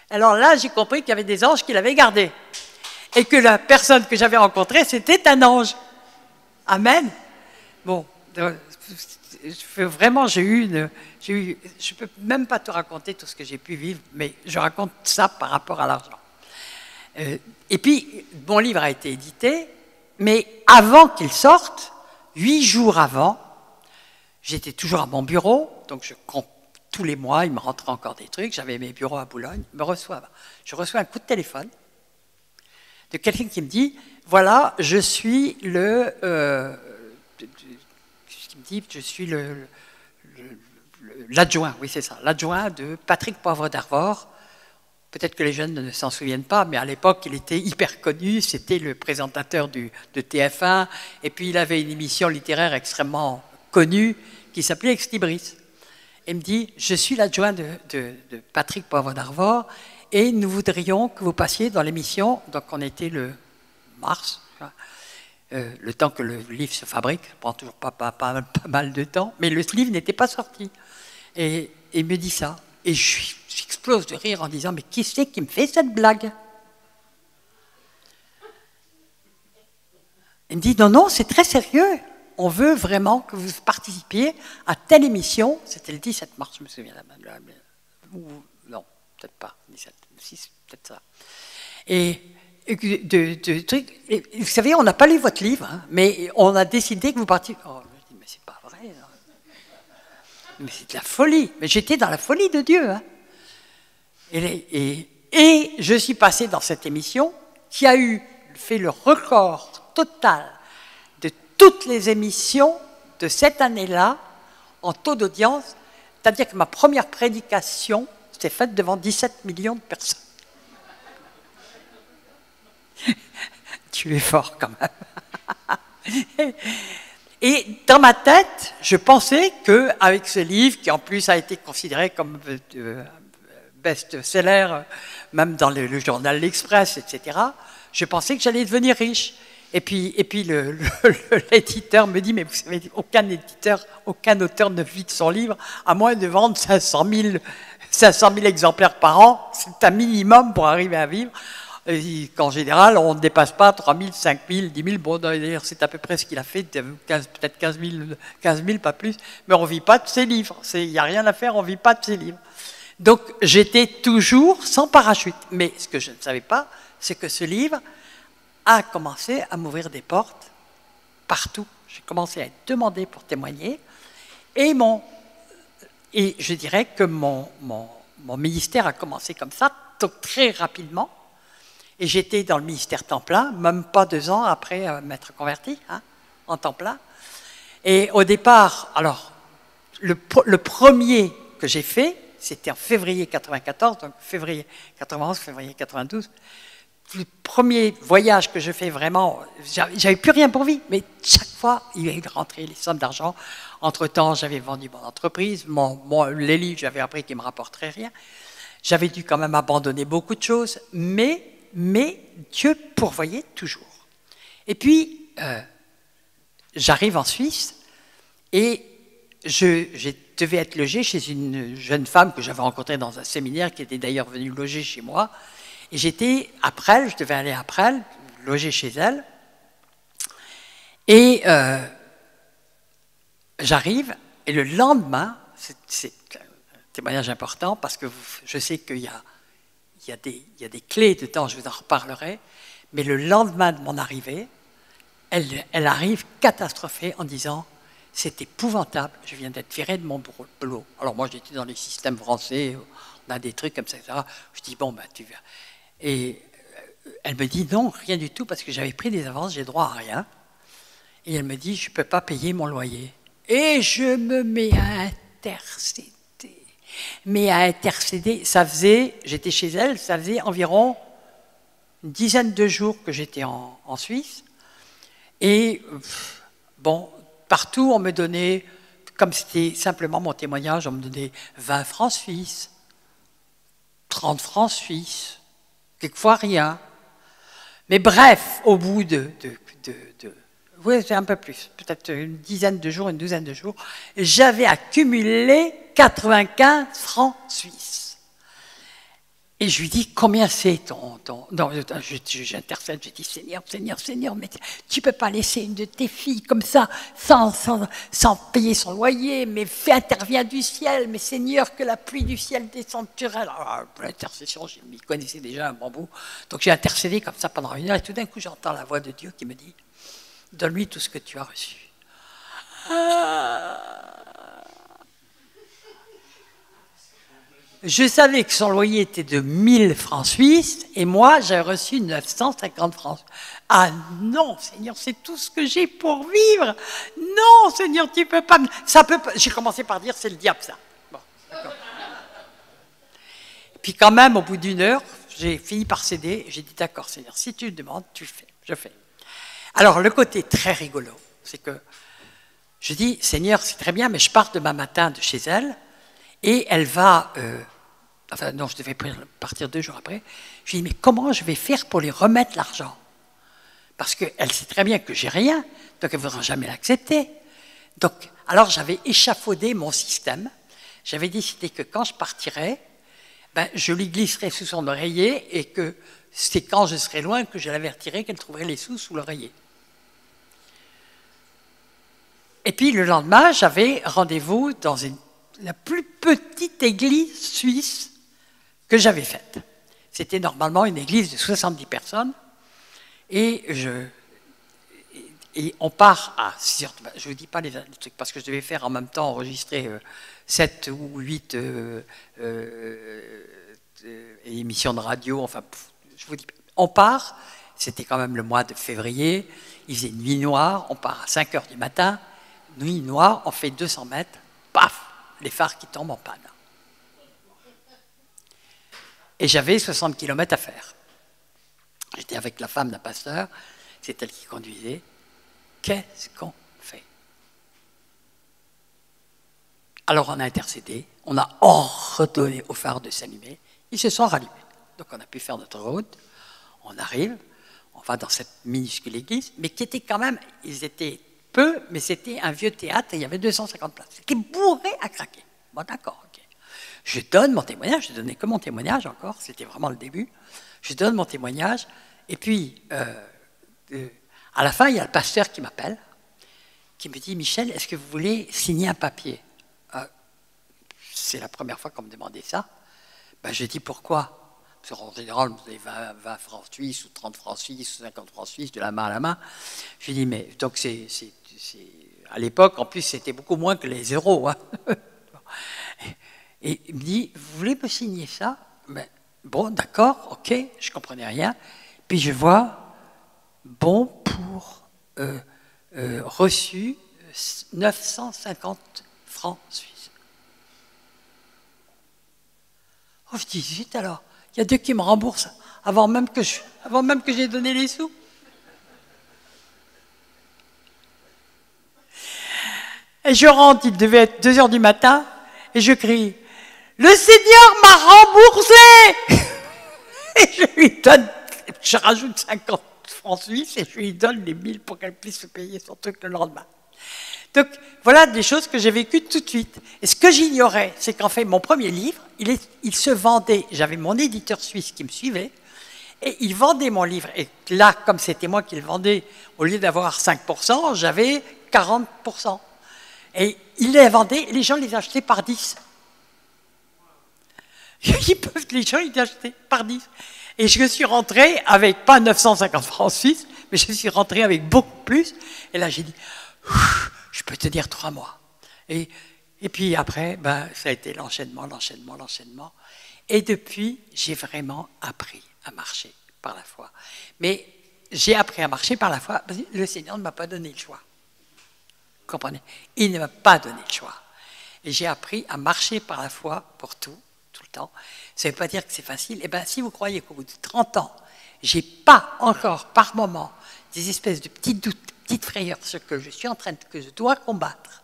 [SPEAKER 1] Alors là, j'ai compris qu'il y avait des anges qui l'avaient gardé. Et que la personne que j'avais rencontrée, c'était un ange. Amen. Bon, vraiment, je ne peux même pas te raconter tout ce que j'ai pu vivre, mais je raconte ça par rapport à l'argent. Et puis, mon livre a été édité, mais avant qu'il sorte, 8 jours avant, j'étais toujours à mon bureau, donc tous les mois, il me rentrait encore des trucs. J'avais mes bureaux à Boulogne. Je reçois un coup de téléphone de quelqu'un qui me dit, voilà, je suis l'adjoint, oui c'est ça, l'adjoint de Patrick Poivre d'Arvor. Peut-être que les jeunes ne s'en souviennent pas, mais à l'époque, il était hyper connu. C'était le présentateur de TF1, et puis il avait une émission littéraire extrêmement connu qui s'appelait Ex Libris. Il me dit, je suis l'adjoint de Patrick Poivre d'Arvor et nous voudrions que vous passiez dans l'émission, donc on était le mars, le temps que le livre se fabrique, ça prend toujours pas mal de temps, mais le livre n'était pas sorti. Et il me dit ça, et j'explose de rire en disant, mais qui c'est qui me fait cette blague? Il me dit, non, c'est très sérieux. On veut vraiment que vous participiez à telle émission. C'était le 17 mars, je me souviens. Non, peut-être pas. 17, 6, peut-être ça. Et vous savez, on n'a pas lu votre livre, hein, mais on a décidé que vous partiez. Oh, je dis, mais c'est pas vrai. Hein. Mais c'est de la folie. Mais j'étais dans la folie de Dieu. Hein. Et je suis passé dans cette émission qui a fait le record total toutes les émissions de cette année-là en taux d'audience, c'est-à-dire que ma première prédication s'est faite devant 17 millions de personnes. Tu es fort quand même. Et dans ma tête, je pensais qu'avec ce livre, qui en plus a été considéré comme best-seller, même dans le journal L'Express, etc., je pensais que j'allais devenir riche. Et puis l'éditeur me dit, mais vous savez, aucun auteur ne vit de son livre, à moins de vendre 500 000 exemplaires par an. C'est un minimum pour arriver à vivre. Qu'en général, on ne dépasse pas 3 000, 5 000, 10 000. Bon, d'ailleurs, c'est à peu près ce qu'il a fait, peut-être 15 000, pas plus. Mais on ne vit pas de ses livres. Il n'y a rien à faire, on ne vit pas de ses livres. Donc, j'étais toujours sans parachute. Mais ce que je ne savais pas, c'est que ce livre a commencé à m'ouvrir des portes partout. J'ai commencé à être demandé pour témoigner. Et je dirais que mon ministère a commencé comme ça, donc très rapidement. Et j'étais dans le ministère temps plein, même pas 2 ans après m'être converti, en temps plein. Et au départ, alors, le premier que j'ai fait, c'était en février 94, donc février 91, février 92. Le premier voyage que je fais vraiment, j'avais plus rien pour vivre, mais chaque fois, il y a eu de rentrer les sommes d'argent. Entre-temps, j'avais vendu mon entreprise, les livres, j'avais appris qu'ils ne me rapporteraient rien. J'avais dû quand même abandonner beaucoup de choses, mais Dieu pourvoyait toujours. Et puis, j'arrive en Suisse et je devais être logé chez une jeune femme que j'avais rencontrée dans un séminaire, qui était d'ailleurs venue loger chez moi. Et j'étais à Presles, je devais aller à Presles, loger chez elle. Et j'arrive, et le lendemain, c'est un témoignage important, parce que je sais qu'il y a des clés dedans, je vous en reparlerai, mais le lendemain de mon arrivée, elle arrive catastrophée en disant « c'est épouvantable, je viens d'être viré de mon boulot ». Alors moi, j'étais dans les systèmes français, on a des trucs comme ça, etc. Je dis « bon, ben tu viens ». Et elle me dit non, rien du tout, parce que j'avais pris des avances, j'ai droit à rien. Et elle me dit, je ne peux pas payer mon loyer. Et je me mets à intercéder. J'étais chez elle, ça faisait environ une dizaine de jours que j'étais en Suisse. Et bon, partout on me donnait, comme c'était simplement mon témoignage, on me donnait 20 francs suisses, 30 francs suisses, quelquefois rien. Mais bref, au bout oui, c'est un peu plus, peut-être une douzaine de jours, j'avais accumulé 95 francs suisses. Et je lui dis, combien c'est ton... Non, j'intercède, je dis, Seigneur, mais tu ne peux pas laisser une de tes filles comme ça, sans payer son loyer, mais interviens du ciel, mais Seigneur, que la pluie du ciel descende sur elle. Alors, pour l'intercession, je m'y connaissais déjà un bon bout. Donc j'ai intercédé comme ça pendant 1 heure, et tout d'un coup, j'entends la voix de Dieu qui me dit, donne-lui tout ce que tu as reçu. Je savais que son loyer était de 1000 francs suisses et moi, j'avais reçu 950 francs. Ah non, Seigneur, c'est tout ce que j'ai pour vivre. Non, Seigneur, tu ne peux pas... Ça peut pas... J'ai commencé par dire, c'est le diable, ça. Bon, d'accord. Puis quand même, au bout d'1 heure, j'ai fini par céder. J'ai dit, d'accord, Seigneur, si tu le demandes, tu le fais. Je fais. Alors, le côté très rigolo, c'est que je dis, Seigneur, c'est très bien, mais je pars demain matin de chez elle et elle va... Enfin, non, je devais partir 2 jours après. Je lui ai dit, mais comment je vais faire pour lui remettre l'argent? Parce qu'elle sait très bien que j'ai rien, donc elle ne voudra jamais l'accepter. Donc, alors j'avais échafaudé mon système. J'avais décidé que quand je partirais, ben, je lui glisserais sous son oreiller et que c'est quand je serais loin que je l'avertirais qu'elle trouverait les sous l'oreiller. Et puis le lendemain, j'avais rendez-vous dans la plus petite église suisse que j'avais faite. C'était normalement une église de 70 personnes. Et on part à 6 heures. Je ne vous dis pas les trucs, parce que je devais faire en même temps enregistrer 7 ou 8 émissions de radio. Enfin, je vous dis, on part, c'était quand même le mois de février, il faisait nuit noire, on part à 5 heures du matin, nuit noire, on fait 200 mètres, paf, les phares qui tombent en panne. Et j'avais 60 km à faire. J'étais avec la femme d'un pasteur, c'est elle qui conduisait. Qu'est-ce qu'on fait? Alors on a intercédé, on a ordonné aux phares de s'allumer, ils se sont rallumés. Donc on a pu faire notre route, on arrive, enfin dans cette minuscule église, mais qui était quand même, ils étaient peu, mais c'était un vieux théâtre et il y avait 250 places, qui est bourré à craquer. Bon, d'accord, ok. Je donne mon témoignage, je donnais que mon témoignage encore, c'était vraiment le début. Je donne mon témoignage, et puis à la fin, il y a le pasteur qui m'appelle, qui me dit, Michel, est-ce que vous voulez signer un papier? C'est la première fois qu'on me demandait ça. Ben, j'ai dit pourquoi? Parce qu'en général, vous avez 20 francs suisses ou 30 francs suisses ou 50 francs suisses de la main à la main. J'ai dit, mais donc à l'époque, en plus, c'était beaucoup moins que les euros. Hein. Et il me dit, vous voulez me signer ça? Ben, bon, d'accord, ok, je ne comprenais rien. Puis je vois, bon pour reçu 950 francs suisses. Oh, je dis, zut alors, il y a Dieu qui me rembourse avant même que j'ai donné les sous. Et je rentre, il devait être 2 heures du matin, et je crie, le Seigneur m'a remboursé. Et je lui donne, je rajoute 50 francs suisses et je lui donne les 1000 pour qu'elle puisse se payer son truc le lendemain. Donc, voilà des choses que j'ai vécues tout de suite. Et ce que j'ignorais, c'est qu'en fait, mon premier livre, il se vendait. J'avais mon éditeur suisse qui me suivait, et il vendait mon livre. Et là, comme c'était moi qui le vendais, au lieu d'avoir 5%, j'avais 40%. Et il les vendait, les gens les achetaient par 10. Les gens les achetaient par 10. Et je suis rentré avec, pas 950 francs suisses, mais je suis rentré avec beaucoup plus. Et là, j'ai dit, je peux te dire 3 mois. Et puis après, ben, ça a été l'enchaînement. Et depuis, j'ai vraiment appris à marcher par la foi. Mais j'ai appris à marcher par la foi parce que le Seigneur ne m'a pas donné le choix. Vous comprenez? Il ne m'a pas donné le choix. Et j'ai appris à marcher par la foi pour tout le temps. Ça ne veut pas dire que c'est facile. Eh bien, si vous croyez qu'au bout de 30 ans, je n'ai pas encore par moment des espèces de petits doutes, petites frayeurs, ce que je suis en train que je dois combattre,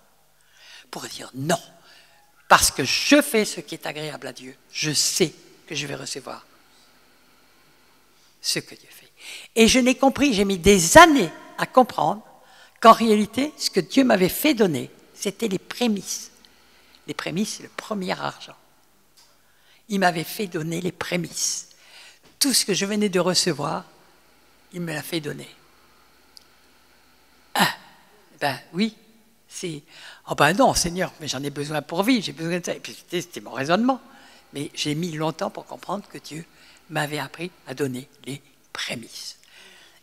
[SPEAKER 1] pour dire non, parce que je fais ce qui est agréable à Dieu, je sais que je vais recevoir ce que Dieu fait. Et je n'ai compris, j'ai mis des années à comprendre qu'en réalité, ce que Dieu m'avait fait donner, c'était les prémices. Les prémices, c'est le premier argent. Il m'avait fait donner les prémices. Tout ce que je venais de recevoir, il me l'a fait donner. Ah, ben oui, c'est... Oh ben non, Seigneur, mais j'en ai besoin pour vivre, j'ai besoin de ça. Et puis c'était mon raisonnement. Mais j'ai mis longtemps pour comprendre que Dieu m'avait appris à donner les prémices.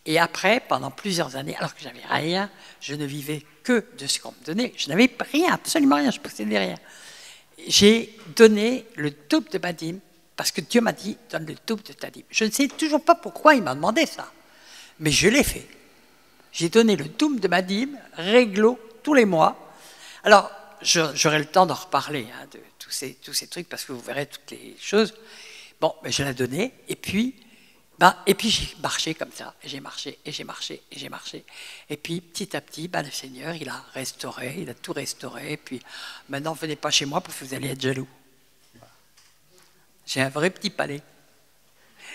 [SPEAKER 1] Et après, pendant plusieurs années, alors que j'avais rien, je ne vivais que de ce qu'on me donnait. Je n'avais rien, absolument rien, je ne possédais rien. J'ai donné le double de ma dîme, parce que Dieu m'a dit, donne le double de ta dîme. Je ne sais toujours pas pourquoi il m'a demandé ça, mais je l'ai fait. J'ai donné le double de ma dîme, réglo, tous les mois. Alors, j'aurai le temps d'en reparler, hein, de tous ces trucs, parce que vous verrez toutes les choses. Bon, mais je l'ai donné, et puis j'ai marché comme ça, et j'ai marché. Et puis, petit à petit, le Seigneur, il a restauré, il a tout restauré. Et puis, maintenant, venez pas chez moi parce que vous allez être jaloux. J'ai un vrai petit palais.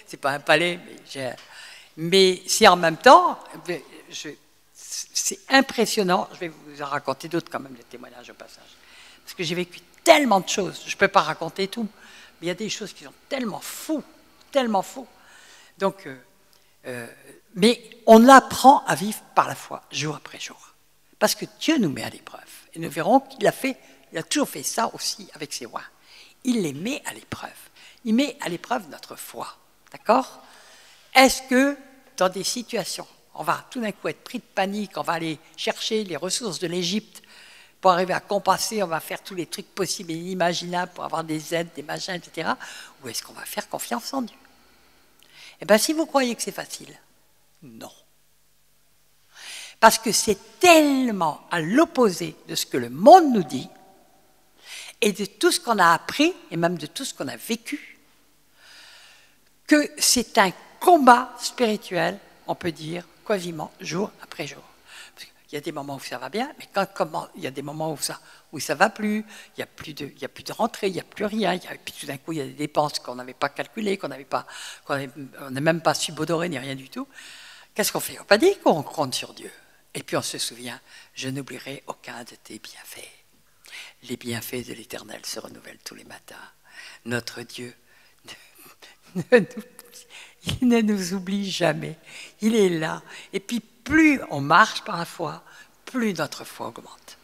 [SPEAKER 1] C'est pas un palais, mais si en même temps, c'est impressionnant. Je vais vous en raconter d'autres quand même, des témoignages au passage. Parce que j'ai vécu tellement de choses, je ne peux pas raconter tout, mais il y a des choses qui sont tellement fous. Donc, mais on apprend à vivre par la foi, jour après jour. Parce que Dieu nous met à l'épreuve. Et nous verrons qu'il a toujours fait ça aussi avec ses rois. Il les met à l'épreuve. Il met à l'épreuve notre foi. D'accord? Est-ce que dans des situations, on va tout d'un coup être pris de panique, on va aller chercher les ressources de l'Égypte pour arriver à compenser, on va faire tous les trucs possibles et inimaginables pour avoir des aides, des machins, etc. Ou est-ce qu'on va faire confiance en Dieu? Eh bien, si vous croyez que c'est facile, non. Parce que c'est tellement à l'opposé de ce que le monde nous dit et de tout ce qu'on a appris et même de tout ce qu'on a vécu, que c'est un combat spirituel, on peut dire, quasiment jour après jour. Parce qu'il y a des moments où ça va bien, mais il y a des moments où ça ne va plus, il n'y a plus de rentrée, il n'y a plus rien, puis tout d'un coup il y a des dépenses qu'on n'avait pas calculées, qu'on n'a même pas subodorer ni rien du tout. Qu'est-ce qu'on fait? On n'a pas dit qu'on compte sur Dieu. Et puis on se souvient, je n'oublierai aucun de tes bienfaits. Les bienfaits de l'Éternel se renouvellent tous les matins. Notre Dieu, il ne nous oublie jamais. Il est là. Et puis plus on marche par la foi, plus notre foi augmente.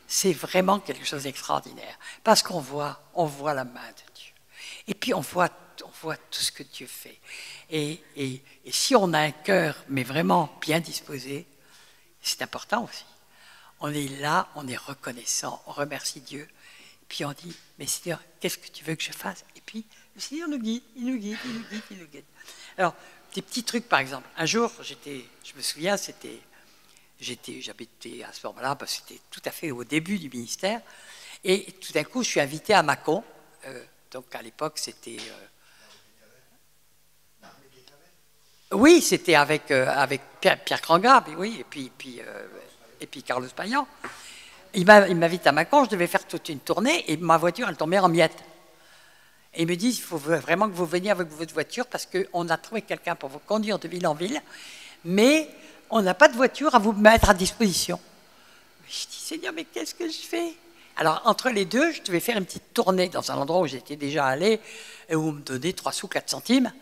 [SPEAKER 1] C'est vraiment quelque chose d'extraordinaire. Parce qu'on voit la main de Dieu. Et puis on voit tout ce que Dieu fait. Et si on a un cœur, mais vraiment bien disposé, c'est important aussi. On est là, on est reconnaissant, on remercie Dieu. Puis on dit, mais Seigneur, qu'est-ce que tu veux que je fasse? Et puis le Seigneur nous guide, il nous guide, il nous guide, il nous guide. Alors, des petits trucs par exemple. Un jour, je me souviens, j'habitais à ce moment-là, parce que c'était tout à fait au début du ministère. Et tout d'un coup, je suis invité à Mâcon. Donc à l'époque, c'était... Oui, c'était avec Pierre Crangat, oui, et puis Carlos Payan. Il m'invite à Mâcon, je devais faire toute une tournée, et ma voiture, elle tombait en miettes. Et ils me disent, il faut vraiment que vous veniez avec votre voiture, parce qu'on a trouvé quelqu'un pour vous conduire de ville en ville, mais on n'a pas de voiture à vous mettre à disposition. Je dis, Seigneur, mais qu'est-ce que je fais? Alors, entre les deux, je devais faire une petite tournée dans un endroit où j'étais déjà allé, et où on me donnait 3 sous, 4 centimes.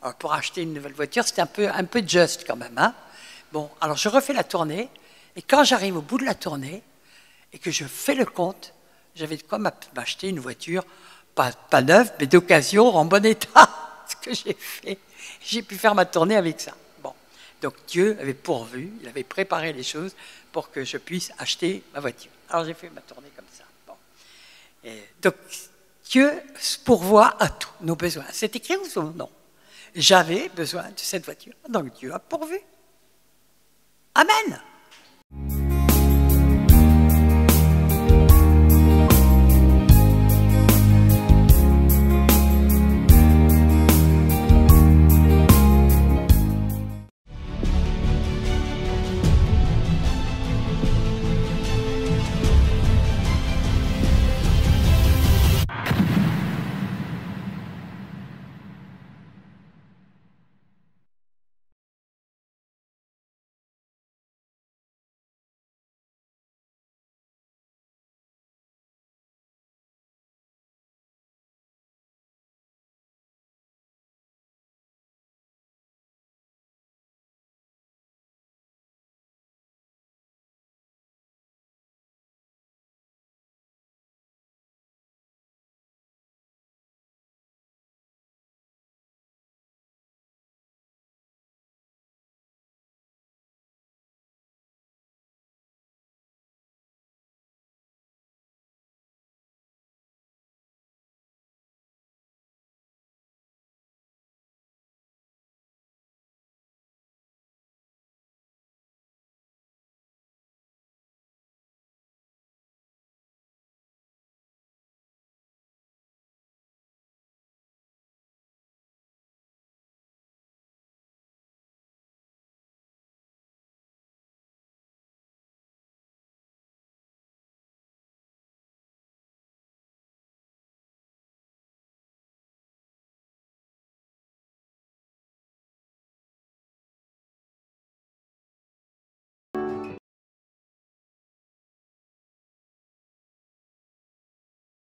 [SPEAKER 1] Alors, pour acheter une nouvelle voiture, c'était un peu juste quand même. Hein. Bon, alors je refais la tournée, et quand j'arrive au bout de la tournée, et que je fais le compte, j'avais de quoi m'acheter une voiture, pas neuve, mais d'occasion, en bon état. Ce que j'ai fait, j'ai pu faire ma tournée avec ça. Bon, donc Dieu avait pourvu, il avait préparé les choses pour que je puisse acheter ma voiture. Alors j'ai fait ma tournée comme ça. Bon. Donc Dieu pourvoit à tous nos besoins. C'est écrit ou non? J'avais besoin de cette voiture, donc Dieu a pourvu. Amen.